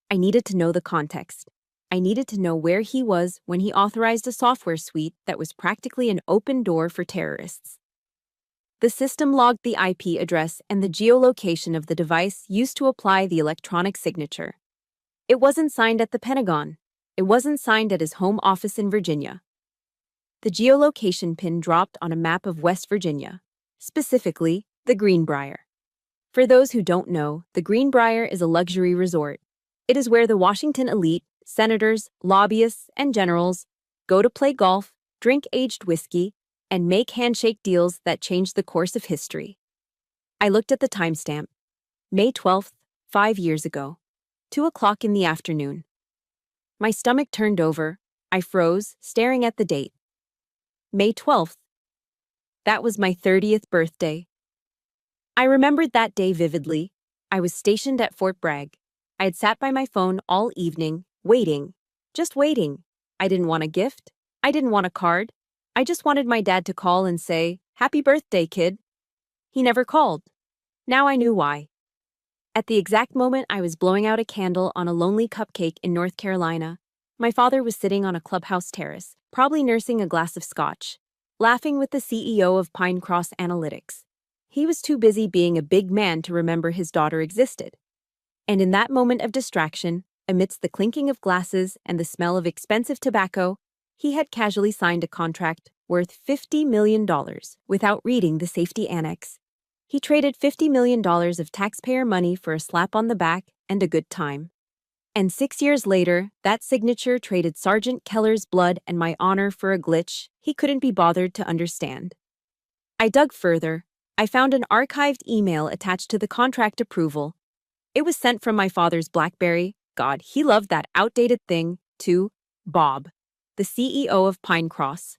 I needed to know the context. I needed to know where he was when he authorized a software suite that was practically an open door for terrorists. The system logged the IP address and the geolocation of the device used to apply the electronic signature. It wasn't signed at the Pentagon. It wasn't signed at his home office in Virginia. The geolocation pin dropped on a map of West Virginia, specifically the Greenbrier. For those who don't know, the Greenbrier is a luxury resort. It is where the Washington elite, senators, lobbyists, and generals go to play golf, drink aged whiskey, and make handshake deals that change the course of history. I looked at the timestamp. May 12th, 5 years ago. 2 o'clock in the afternoon. My stomach turned over. I froze, staring at the date. May 12th. That was my 30th birthday. I remembered that day vividly. I was stationed at Fort Bragg. I had sat by my phone all evening, waiting. Just waiting. I didn't want a gift. I didn't want a card. I just wanted my dad to call and say, "Happy birthday, kid." He never called. Now I knew why. At the exact moment I was blowing out a candle on a lonely cupcake in North Carolina, my father was sitting on a clubhouse terrace, probably nursing a glass of scotch, laughing with the CEO of Pinecross Analytics. He was too busy being a big man to remember his daughter existed. And in that moment of distraction, amidst the clinking of glasses and the smell of expensive tobacco, he had casually signed a contract worth $50 million without reading the safety annex. He traded $50 million of taxpayer money for a slap on the back and a good time. And 6 years later, that signature traded Sergeant Keller's blood and my honor for a glitch he couldn't be bothered to understand. I dug further. I found an archived email attached to the contract approval. It was sent from my father's BlackBerry, God, he loved that outdated thing, to Bob, the CEO of Pinecross.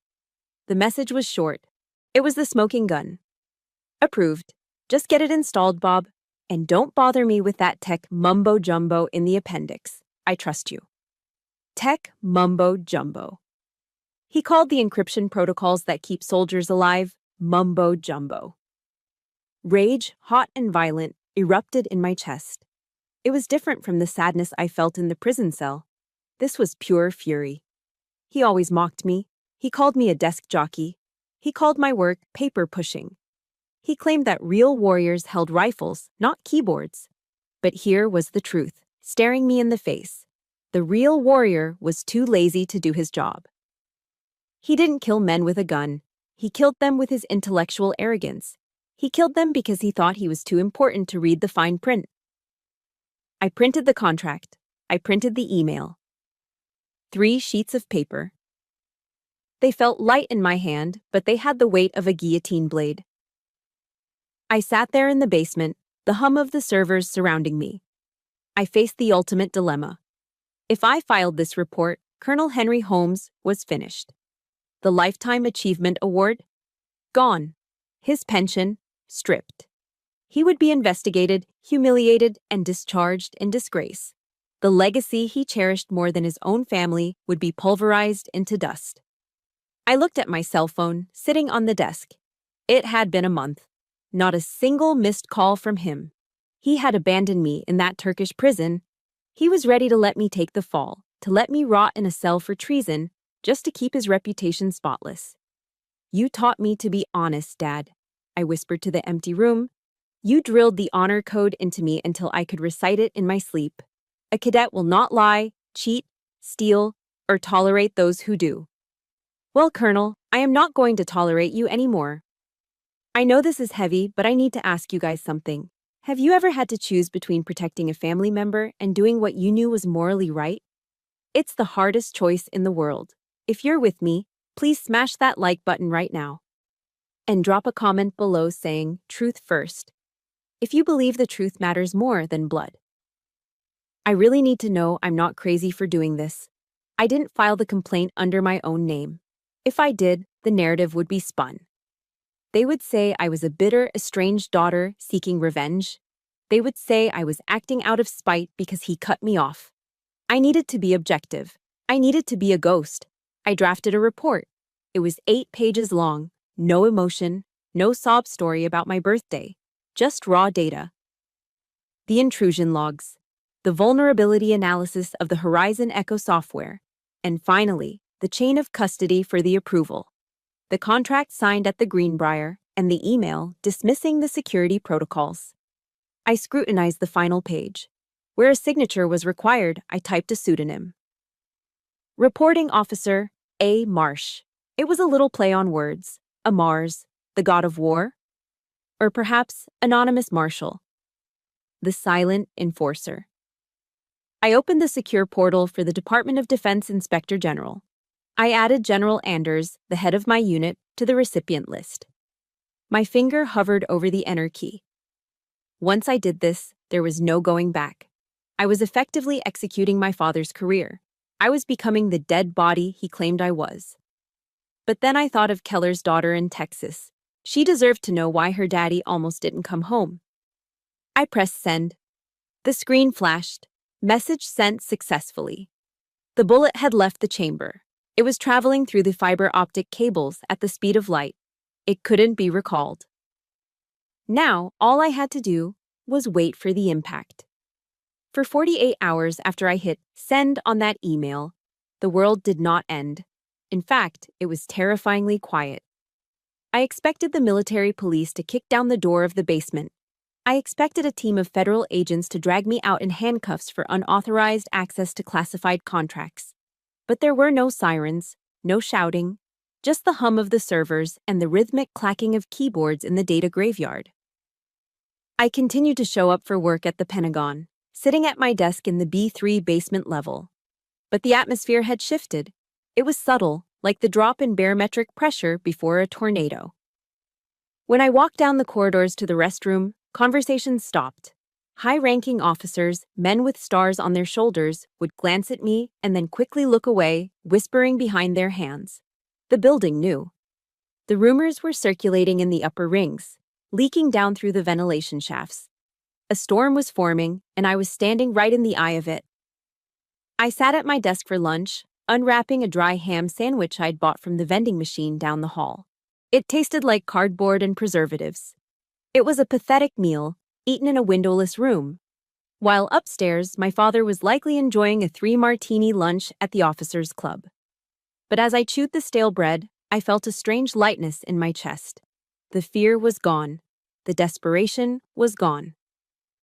The message was short. It was the smoking gun. Approved. Just get it installed, Bob. And don't bother me with that tech mumbo-jumbo in the appendix. I trust you. Tech mumbo-jumbo. He called the encryption protocols that keep soldiers alive mumbo-jumbo. Rage, hot and violent, erupted in my chest. It was different from the sadness I felt in the prison cell. This was pure fury. He always mocked me. He called me a desk jockey. He called my work paper pushing. He claimed that real warriors held rifles, not keyboards. But here was the truth, staring me in the face. The real warrior was too lazy to do his job. He didn't kill men with a gun. He killed them with his intellectual arrogance. He killed them because he thought he was too important to read the fine print. I printed the contract. I printed the email. 3 sheets of paper. They felt light in my hand, but they had the weight of a guillotine blade. I sat there in the basement, the hum of the servers surrounding me. I faced the ultimate dilemma. If I filed this report, Colonel Henry Holmes was finished. The Lifetime Achievement Award? Gone. His pension? Stripped. He would be investigated, humiliated, and discharged in disgrace. The legacy he cherished more than his own family would be pulverized into dust. I looked at my cell phone, sitting on the desk. It had been a month. Not a single missed call from him. He had abandoned me in that Turkish prison. He was ready to let me take the fall, to let me rot in a cell for treason, just to keep his reputation spotless. You taught me to be honest, Dad, I whispered to the empty room. You drilled the honor code into me until I could recite it in my sleep. A cadet will not lie, cheat, steal, or tolerate those who do. Well, Colonel, I am not going to tolerate you anymore. I know this is heavy, but I need to ask you guys something. Have you ever had to choose between protecting a family member and doing what you knew was morally right? It's the hardest choice in the world. If you're with me, please smash that like button right now. And drop a comment below saying, truth first. If you believe the truth matters more than blood. I really need to know I'm not crazy for doing this. I didn't file the complaint under my own name. If I did, the narrative would be spun. They would say I was a bitter, estranged daughter seeking revenge. They would say I was acting out of spite because he cut me off. I needed to be objective. I needed to be a ghost. I drafted a report. It was 8 pages long, no emotion, no sob story about my birthday, just raw data. The intrusion logs, the vulnerability analysis of the Horizon Echo software, and finally, the chain of custody for the approval. The contract signed at the Greenbrier, and the email dismissing the security protocols. I scrutinized the final page. Where a signature was required, I typed a pseudonym. Reporting Officer A. Marsh. It was a little play on words. A Mars, the god of war? Or perhaps Anonymous Marshal, the silent enforcer. I opened the secure portal for the Department of Defense Inspector General. I added General Anders, the head of my unit, to the recipient list. My finger hovered over the enter key. Once I did this, there was no going back. I was effectively executing my father's career. I was becoming the dead body he claimed I was. But then I thought of Keller's daughter in Texas. She deserved to know why her daddy almost didn't come home. I pressed send. The screen flashed. Message sent successfully. The bullet had left the chamber. It was traveling through the fiber optic cables at the speed of light. It couldn't be recalled. Now, all I had to do was wait for the impact. For 48 hours after I hit send on that email, the world did not end. In fact, it was terrifyingly quiet. I expected the military police to kick down the door of the basement. I expected a team of federal agents to drag me out in handcuffs for unauthorized access to classified contracts. But there were no sirens, no shouting, just the hum of the servers and the rhythmic clacking of keyboards in the data graveyard. I continued to show up for work at the Pentagon, sitting at my desk in the B3 basement level. But the atmosphere had shifted. It was subtle, like the drop in barometric pressure before a tornado. When I walked down the corridors to the restroom, conversations stopped. High-ranking officers, men with stars on their shoulders, would glance at me and then quickly look away, whispering behind their hands. The building knew. The rumors were circulating in the upper rings, leaking down through the ventilation shafts. A storm was forming, and I was standing right in the eye of it. I sat at my desk for lunch, unwrapping a dry ham sandwich I'd bought from the vending machine down the hall. It tasted like cardboard and preservatives. It was a pathetic meal, eaten in a windowless room, while upstairs my father was likely enjoying a 3-martini lunch at the officers' club. But as I chewed the stale bread, I felt a strange lightness in my chest. The fear was gone. The desperation was gone.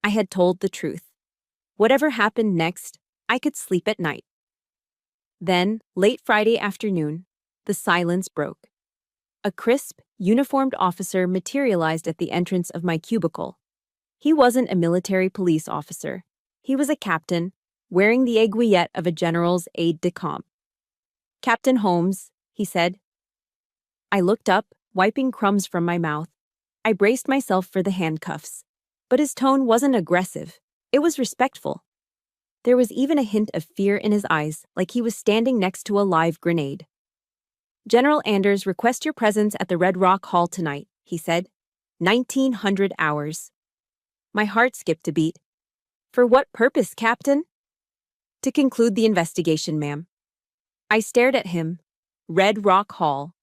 I had told the truth. Whatever happened next, I could sleep at night. Then, late Friday afternoon, the silence broke. A crisp, uniformed officer materialized at the entrance of my cubicle. He wasn't a military police officer. He was a captain, wearing the aiguillette of a general's aide-de-camp. "Captain Holmes," he said. I looked up, wiping crumbs from my mouth. I braced myself for the handcuffs. But his tone wasn't aggressive. It was respectful. There was even a hint of fear in his eyes, like he was standing next to a live grenade. "General Anders requests your presence at the Red Rock Hall tonight," he said. 1900 hours. My heart skipped a beat. "For what purpose, Captain?" "To conclude the investigation, ma'am." I stared at him. Red Rock Hall.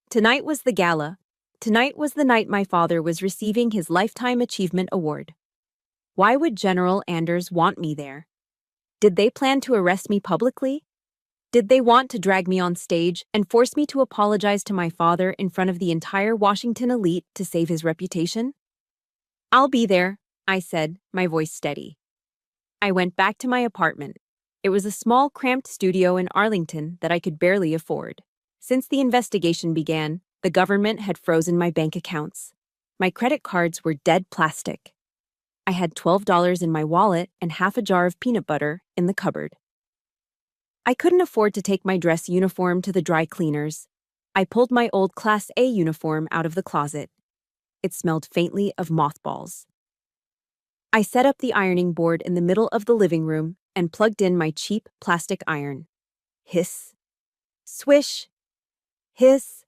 Tonight was the gala. Tonight was the night my father was receiving his Lifetime Achievement Award. Why would General Anders want me there? Did they plan to arrest me publicly? Did they want to drag me on stage and force me to apologize to my father in front of the entire Washington elite to save his reputation? "I'll be there," I said, my voice steady. I went back to my apartment. It was a small, cramped studio in Arlington that I could barely afford. Since the investigation began, the government had frozen my bank accounts. My credit cards were dead plastic. I had $12 in my wallet and half a jar of peanut butter in the cupboard. I couldn't afford to take my dress uniform to the dry cleaners. I pulled my old Class A uniform out of the closet. It smelled faintly of mothballs. I set up the ironing board in the middle of the living room and plugged in my cheap plastic iron. Hiss. Swish. Hiss.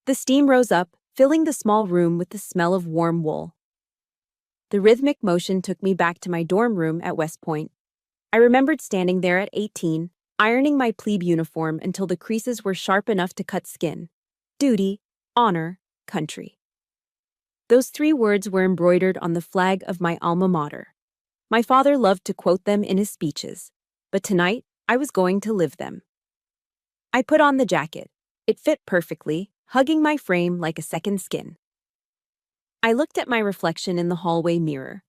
The steam rose up, filling the small room with the smell of warm wool. The rhythmic motion took me back to my dorm room at West Point. I remembered standing there at 18, ironing my plebe uniform until the creases were sharp enough to cut skin. Duty, honor, country. Those 3 words were embroidered on the flag of my alma mater. My father loved to quote them in his speeches, but tonight I was going to live them. I put on the jacket. It fit perfectly, hugging my frame like a second skin. I looked at my reflection in the hallway mirror.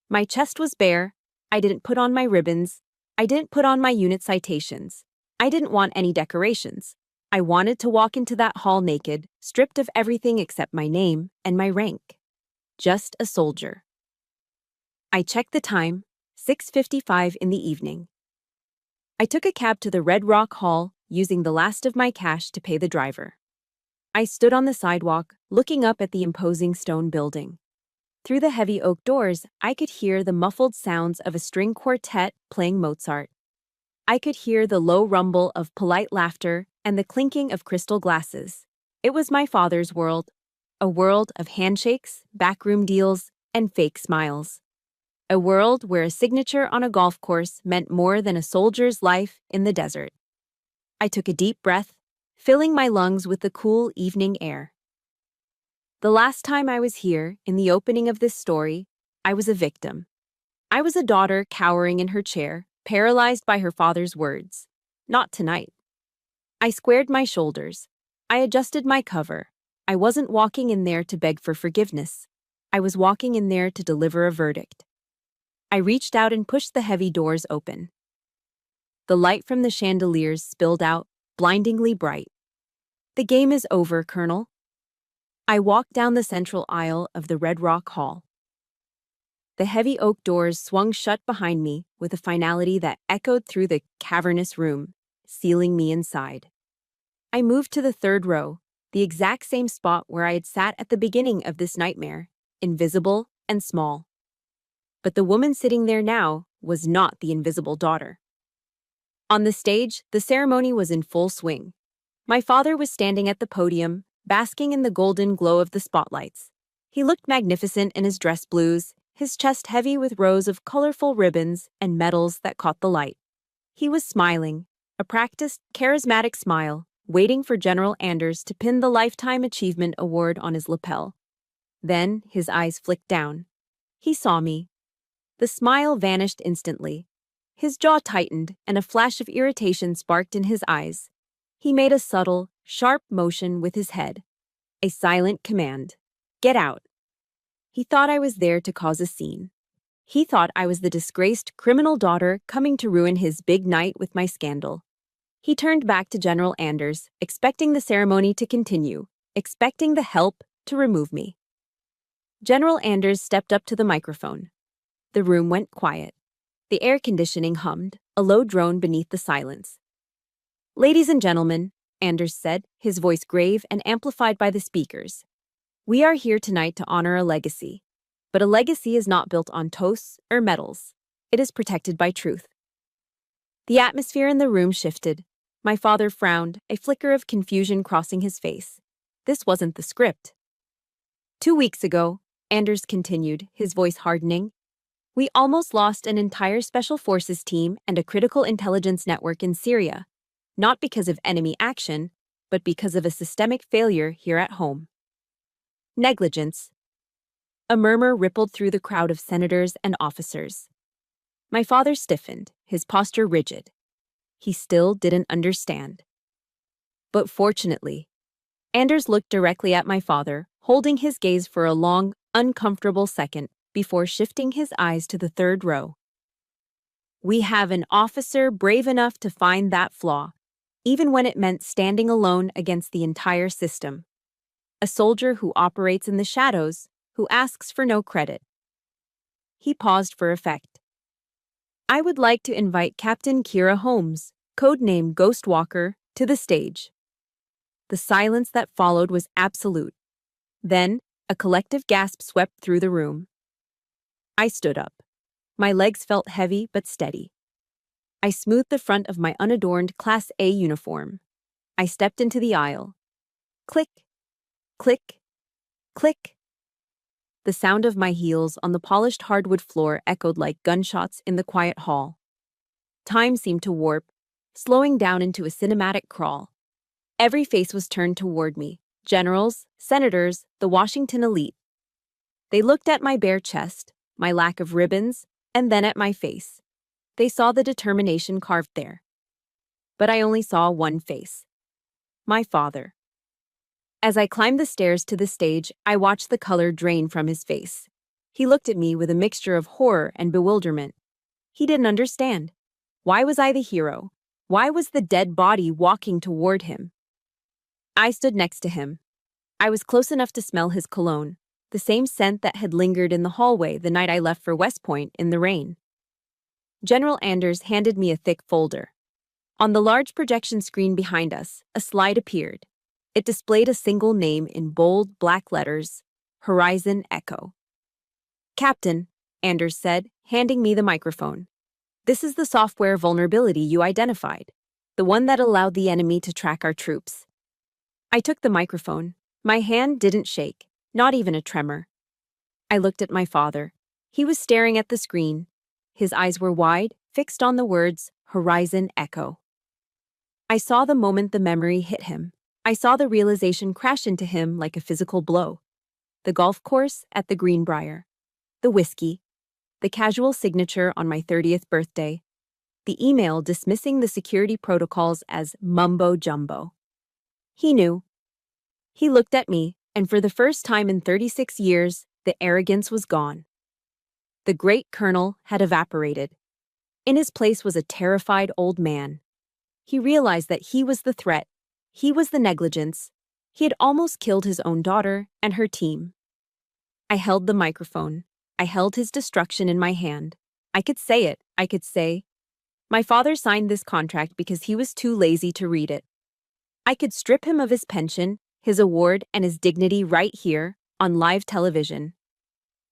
My chest was bare. I didn't put on my ribbons. I didn't put on my unit citations. I didn't want any decorations. I wanted to walk into that hall naked, stripped of everything except my name and my rank. Just a soldier. I checked the time, 6:55 in the evening. I took a cab to the Red Rock Hall, using the last of my cash to pay the driver. I stood on the sidewalk, looking up at the imposing stone building. Through the heavy oak doors, I could hear the muffled sounds of a string quartet playing Mozart. I could hear the low rumble of polite laughter and the clinking of crystal glasses. It was my father's world, a world of handshakes, backroom deals, and fake smiles. A world where a signature on a golf course meant more than a soldier's life in the desert. I took a deep breath, filling my lungs with the cool evening air. The last time I was here, in the opening of this story, I was a victim. I was a daughter cowering in her chair, paralyzed by her father's words. Not tonight. I squared my shoulders. I adjusted my cover. I wasn't walking in there to beg for forgiveness. I was walking in there to deliver a verdict. I reached out and pushed the heavy doors open. The light from the chandeliers spilled out, blindingly bright. The game is over, Colonel. I walked down the central aisle of the Red Rock Hall. The heavy oak doors swung shut behind me with a finality that echoed through the cavernous room, sealing me inside. I moved to the third row, the exact same spot where I had sat at the beginning of this nightmare, invisible and small. But the woman sitting there now was not the invisible daughter. On the stage, the ceremony was in full swing. My father was standing at the podium, basking in the golden glow of the spotlights. He looked magnificent in his dress blues, his chest heavy with rows of colorful ribbons and medals that caught the light. He was smiling, a practiced, charismatic smile, waiting for General Anders to pin the Lifetime Achievement Award on his lapel. Then his eyes flicked down. He saw me. The smile vanished instantly. His jaw tightened, and a flash of irritation sparked in his eyes. He made a subtle, sharp motion with his head. A silent command. Get out. He thought I was there to cause a scene. He thought I was the disgraced criminal daughter coming to ruin his big night with my scandal. He turned back to General Anders, expecting the ceremony to continue, expecting the help to remove me. General Anders stepped up to the microphone. The room went quiet. The air conditioning hummed, a low drone beneath the silence. Ladies and gentlemen, Anders said, his voice grave and amplified by the speakers. We are here tonight to honor a legacy. But a legacy is not built on toasts or medals. It is protected by truth. The atmosphere in the room shifted. My father frowned, a flicker of confusion crossing his face. This wasn't the script. 2 weeks ago, Anders continued, his voice hardening, we almost lost an entire special forces team and a critical intelligence network in Syria, not because of enemy action, but because of a systemic failure here at home. Negligence. A murmur rippled through the crowd of senators and officers. My father stiffened, his posture rigid. He still didn't understand. But fortunately, Anders looked directly at my father, holding his gaze for a long, uncomfortable second before shifting his eyes to the third row. We have an officer brave enough to find that flaw, even when it meant standing alone against the entire system. A soldier who operates in the shadows, who asks for no credit. He paused for effect. I would like to invite Captain Kira Holmes, codename Ghostwalker, to the stage. The silence that followed was absolute. Then, a collective gasp swept through the room. I stood up. My legs felt heavy but steady. I smoothed the front of my unadorned Class A uniform. I stepped into the aisle. Click, click, click. The sound of my heels on the polished hardwood floor echoed like gunshots in the quiet hall. Time seemed to warp, slowing down into a cinematic crawl. Every face was turned toward me. Generals, senators, the Washington elite. They looked at my bare chest, my lack of ribbons, and then at my face. They saw the determination carved there. But I only saw one face. My father. As I climbed the stairs to the stage, I watched the color drain from his face. He looked at me with a mixture of horror and bewilderment. He didn't understand. Why was I the hero? Why was the dead body walking toward him? I stood next to him. I was close enough to smell his cologne, the same scent that had lingered in the hallway the night I left for West Point in the rain. General Anders handed me a thick folder. On the large projection screen behind us, a slide appeared. It displayed a single name in bold black letters, Horizon Echo. "Captain," Anders said, handing me the microphone. "This is the software vulnerability you identified, the one that allowed the enemy to track our troops." I took the microphone. My hand didn't shake, not even a tremor. I looked at my father. He was staring at the screen. His eyes were wide, fixed on the words, Horizon Echo. I saw the moment the memory hit him. I saw the realization crash into him like a physical blow. The golf course at the Greenbrier. The whiskey. The casual signature on my 30th birthday. The email dismissing the security protocols as mumbo-jumbo. He knew. He looked at me, and for the first time in 36 years, the arrogance was gone. The great colonel had evaporated. In his place was a terrified old man. He realized that he was the threat. He was the negligence. He had almost killed his own daughter and her team. I held the microphone. I held his destruction in my hand. I could say it. I could say, "My father signed this contract because he was too lazy to read it." I could strip him of his pension, his award, and his dignity right here, on live television.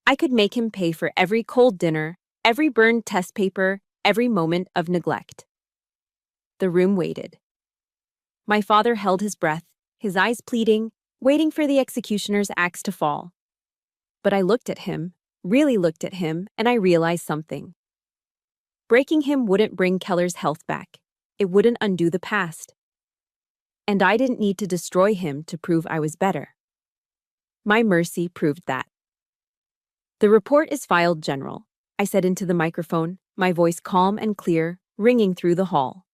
I could make him pay for every cold dinner, every burned test paper, every moment of neglect. The room waited. My father held his breath, his eyes pleading, waiting for the executioner's axe to fall. But I looked at him, really looked at him, and I realized something. Breaking him wouldn't bring Keller's health back. It wouldn't undo the past. And I didn't need to destroy him to prove I was better. My mercy proved that. "The report is filed, General," I said into the microphone, my voice calm and clear, ringing through the hall.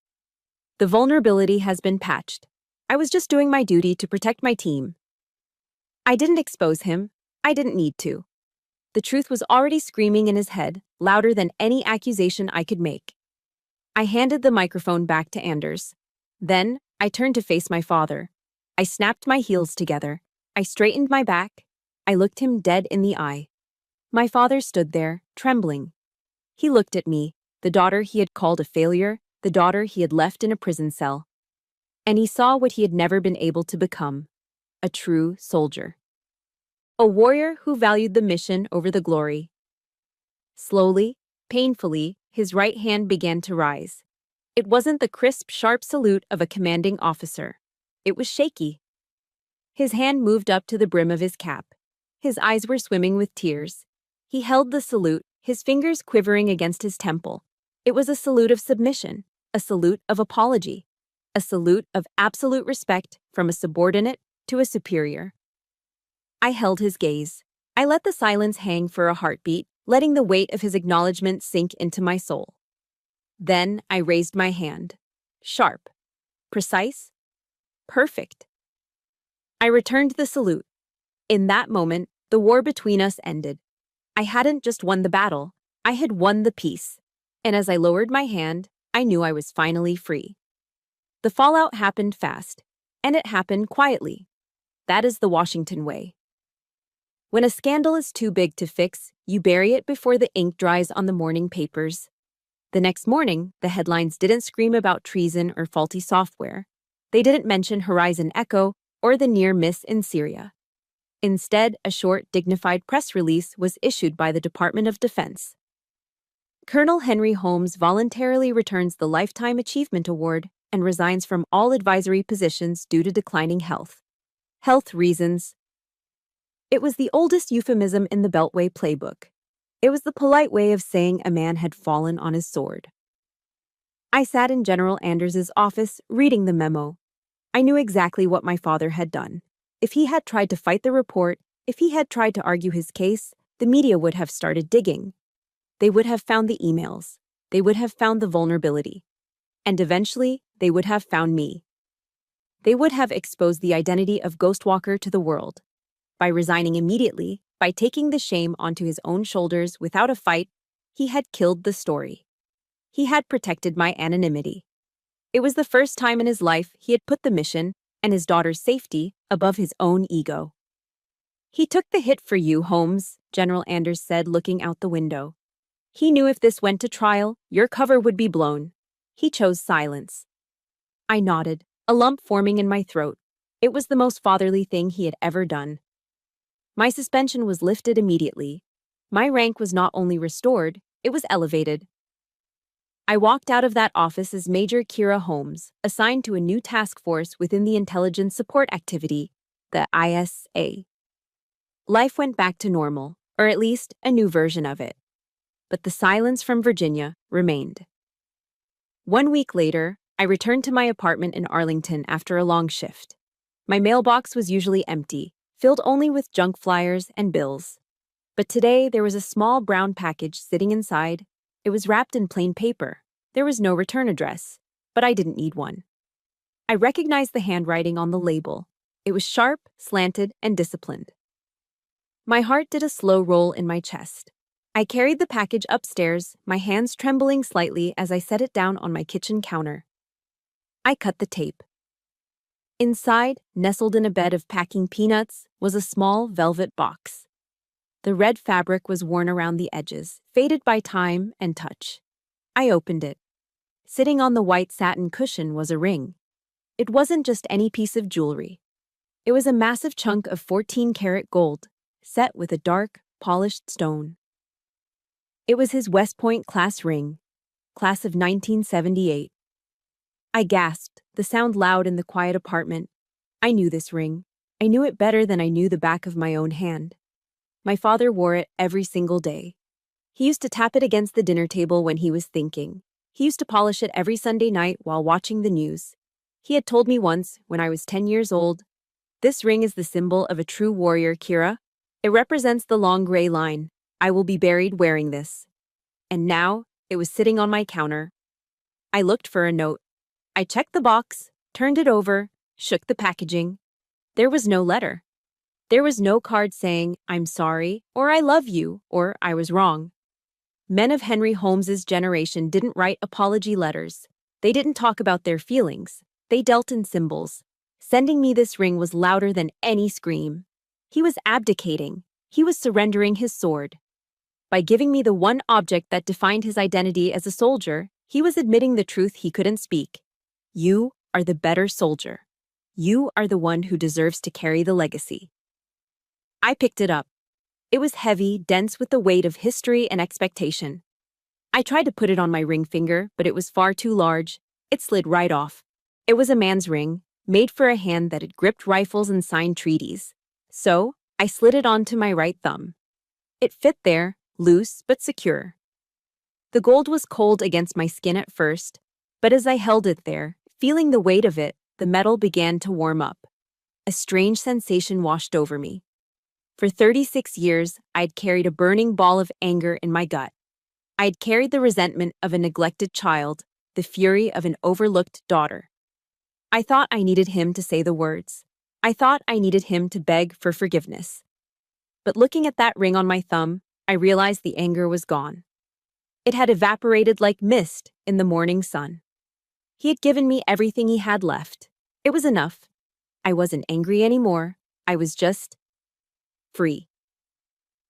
"The vulnerability has been patched. I was just doing my duty to protect my team." I didn't expose him. I didn't need to. The truth was already screaming in his head, louder than any accusation I could make. I handed the microphone back to Anders. Then, I turned to face my father. I snapped my heels together. I straightened my back. I looked him dead in the eye. My father stood there, trembling. He looked at me, the daughter he had called a failure, the daughter he had left in a prison cell. And he saw what he had never been able to become: a true soldier. A warrior who valued the mission over the glory. Slowly, painfully, his right hand began to rise. It wasn't the crisp, sharp salute of a commanding officer. It was shaky. His hand moved up to the brim of his cap. His eyes were swimming with tears. He held the salute, his fingers quivering against his temple. It was a salute of submission, a salute of apology, a salute of absolute respect from a subordinate to a superior. I held his gaze. I let the silence hang for a heartbeat, letting the weight of his acknowledgement sink into my soul. Then I raised my hand. Sharp. Precise. Perfect. I returned the salute. In that moment, the war between us ended. I hadn't just won the battle, I had won the peace. And as I lowered my hand, I knew I was finally free. The fallout happened fast, and it happened quietly. That is the Washington way. When a scandal is too big to fix, you bury it before the ink dries on the morning papers. The next morning, the headlines didn't scream about treason or faulty software. They didn't mention Horizon Echo or the near miss in Syria. Instead, a short, dignified press release was issued by the Department of Defense. Colonel Henry Holmes voluntarily returns the Lifetime Achievement Award and resigns from all advisory positions due to declining health. Health reasons. It was the oldest euphemism in the Beltway playbook. It was the polite way of saying a man had fallen on his sword. I sat in General Anders's office, reading the memo. I knew exactly what my father had done. If he had tried to fight the report, if he had tried to argue his case, the media would have started digging. They would have found the emails. They would have found the vulnerability. And eventually, they would have found me. They would have exposed the identity of Ghostwalker to the world. By resigning immediately, by taking the shame onto his own shoulders without a fight, he had killed the story. He had protected my anonymity. It was the first time in his life he had put the mission and his daughter's safety above his own ego. "He took the hit for you, Holmes," General Anders said, looking out the window. He knew if this went to trial, your cover would be blown. He chose silence. I nodded, a lump forming in my throat. It was the most fatherly thing he had ever done. My suspension was lifted immediately. My rank was not only restored, it was elevated. I walked out of that office as Major Kira Holmes, assigned to a new task force within the Intelligence Support Activity, the ISA. Life went back to normal, or at least a new version of it. But the silence from Virginia remained. 1 week later, I returned to my apartment in Arlington after a long shift. My mailbox was usually empty, filled only with junk flyers and bills. But today there was a small brown package sitting inside. It was wrapped in plain paper. There was no return address, but I didn't need one. I recognized the handwriting on the label. It was sharp, slanted, and disciplined. My heart did a slow roll in my chest. I carried the package upstairs, my hands trembling slightly as I set it down on my kitchen counter. I cut the tape. Inside, nestled in a bed of packing peanuts, was a small velvet box. The red fabric was worn around the edges, faded by time and touch. I opened it. Sitting on the white satin cushion was a ring. It wasn't just any piece of jewelry. It was a massive chunk of 14-karat gold, set with a dark, polished stone. It was his West Point class ring, class of 1978. I gasped, the sound loud in the quiet apartment. I knew this ring. I knew it better than I knew the back of my own hand. My father wore it every single day. He used to tap it against the dinner table when he was thinking. He used to polish it every Sunday night while watching the news. He had told me once, when I was 10 years old, "This ring is the symbol of a true warrior, Kira. It represents the long gray line. I will be buried wearing this." And now, it was sitting on my counter. I looked for a note. I checked the box, turned it over, shook the packaging. There was no letter. There was no card saying, "I'm sorry," or "I love you," or "I was wrong." Men of Henry Holmes's generation didn't write apology letters. They didn't talk about their feelings. They dealt in symbols. Sending me this ring was louder than any scream. He was abdicating. He was surrendering his sword. By giving me the one object that defined his identity as a soldier, he was admitting the truth he couldn't speak. You are the better soldier. You are the one who deserves to carry the legacy. I picked it up. It was heavy, dense with the weight of history and expectation. I tried to put it on my ring finger, but it was far too large. It slid right off. It was a man's ring, made for a hand that had gripped rifles and signed treaties. So, I slid it onto my right thumb. It fit there, loose but secure. The gold was cold against my skin at first, but as I held it there, feeling the weight of it, the metal began to warm up. A strange sensation washed over me. For 36 years, I'd carried a burning ball of anger in my gut. I'd carried the resentment of a neglected child, the fury of an overlooked daughter. I thought I needed him to say the words. I thought I needed him to beg for forgiveness. But looking at that ring on my thumb, I realized the anger was gone. It had evaporated like mist in the morning sun. He had given me everything he had left. It was enough. I wasn't angry anymore. I was just free.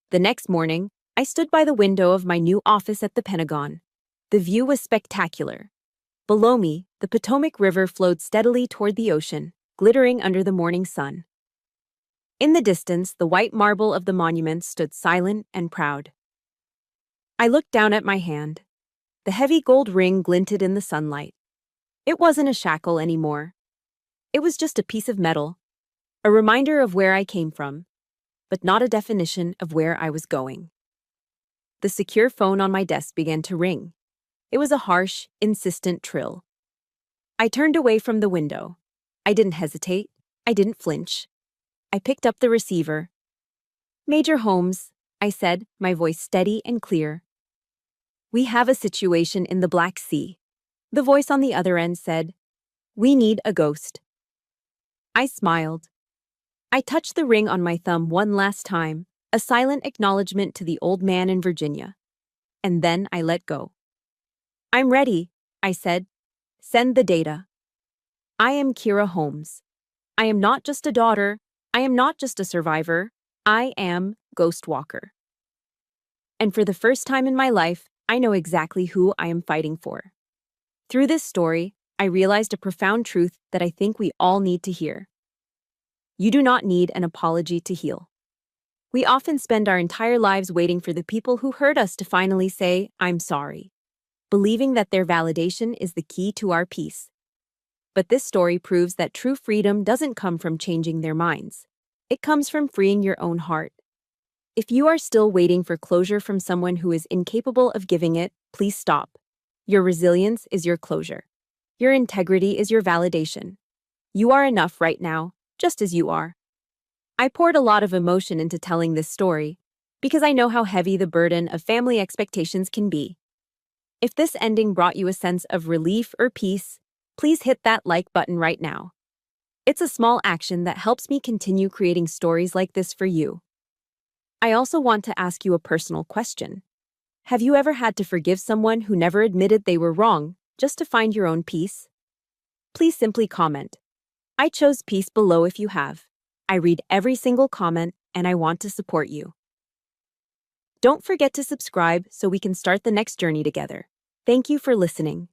The next morning, I stood by the window of my new office at the Pentagon. The view was spectacular. Below me, the Potomac River flowed steadily toward the ocean, glittering under the morning sun. In the distance, the white marble of the monument stood silent and proud. I looked down at my hand. The heavy gold ring glinted in the sunlight. It wasn't a shackle anymore. It was just a piece of metal, a reminder of where I came from, but not a definition of where I was going. The secure phone on my desk began to ring. It was a harsh, insistent trill. I turned away from the window. I didn't hesitate. I didn't flinch. I picked up the receiver. "Major Holmes," I said, my voice steady and clear. "We have a situation in the Black Sea." The voice on the other end said, "We need a ghost." I smiled. I touched the ring on my thumb one last time, a silent acknowledgement to the old man in Virginia. And then I let go. "I'm ready," I said. "Send the data." I am Kira Holmes. I am not just a daughter. I am not just a survivor. I am Ghost Walker. And for the first time in my life, I know exactly who I am fighting for. Through this story, I realized a profound truth that I think we all need to hear. You do not need an apology to heal. We often spend our entire lives waiting for the people who hurt us to finally say, "I'm sorry," believing that their validation is the key to our peace. But this story proves that true freedom doesn't come from changing their minds. It comes from freeing your own heart. If you are still waiting for closure from someone who is incapable of giving it, please stop. Your resilience is your closure. Your integrity is your validation. You are enough right now, just as you are. I poured a lot of emotion into telling this story because I know how heavy the burden of family expectations can be. If this ending brought you a sense of relief or peace, please hit that like button right now. It's a small action that helps me continue creating stories like this for you. I also want to ask you a personal question. Have you ever had to forgive someone who never admitted they were wrong just to find your own peace? Please simply comment, "I chose peace," below if you have. I read every single comment and I want to support you. Don't forget to subscribe so we can start the next journey together. Thank you for listening.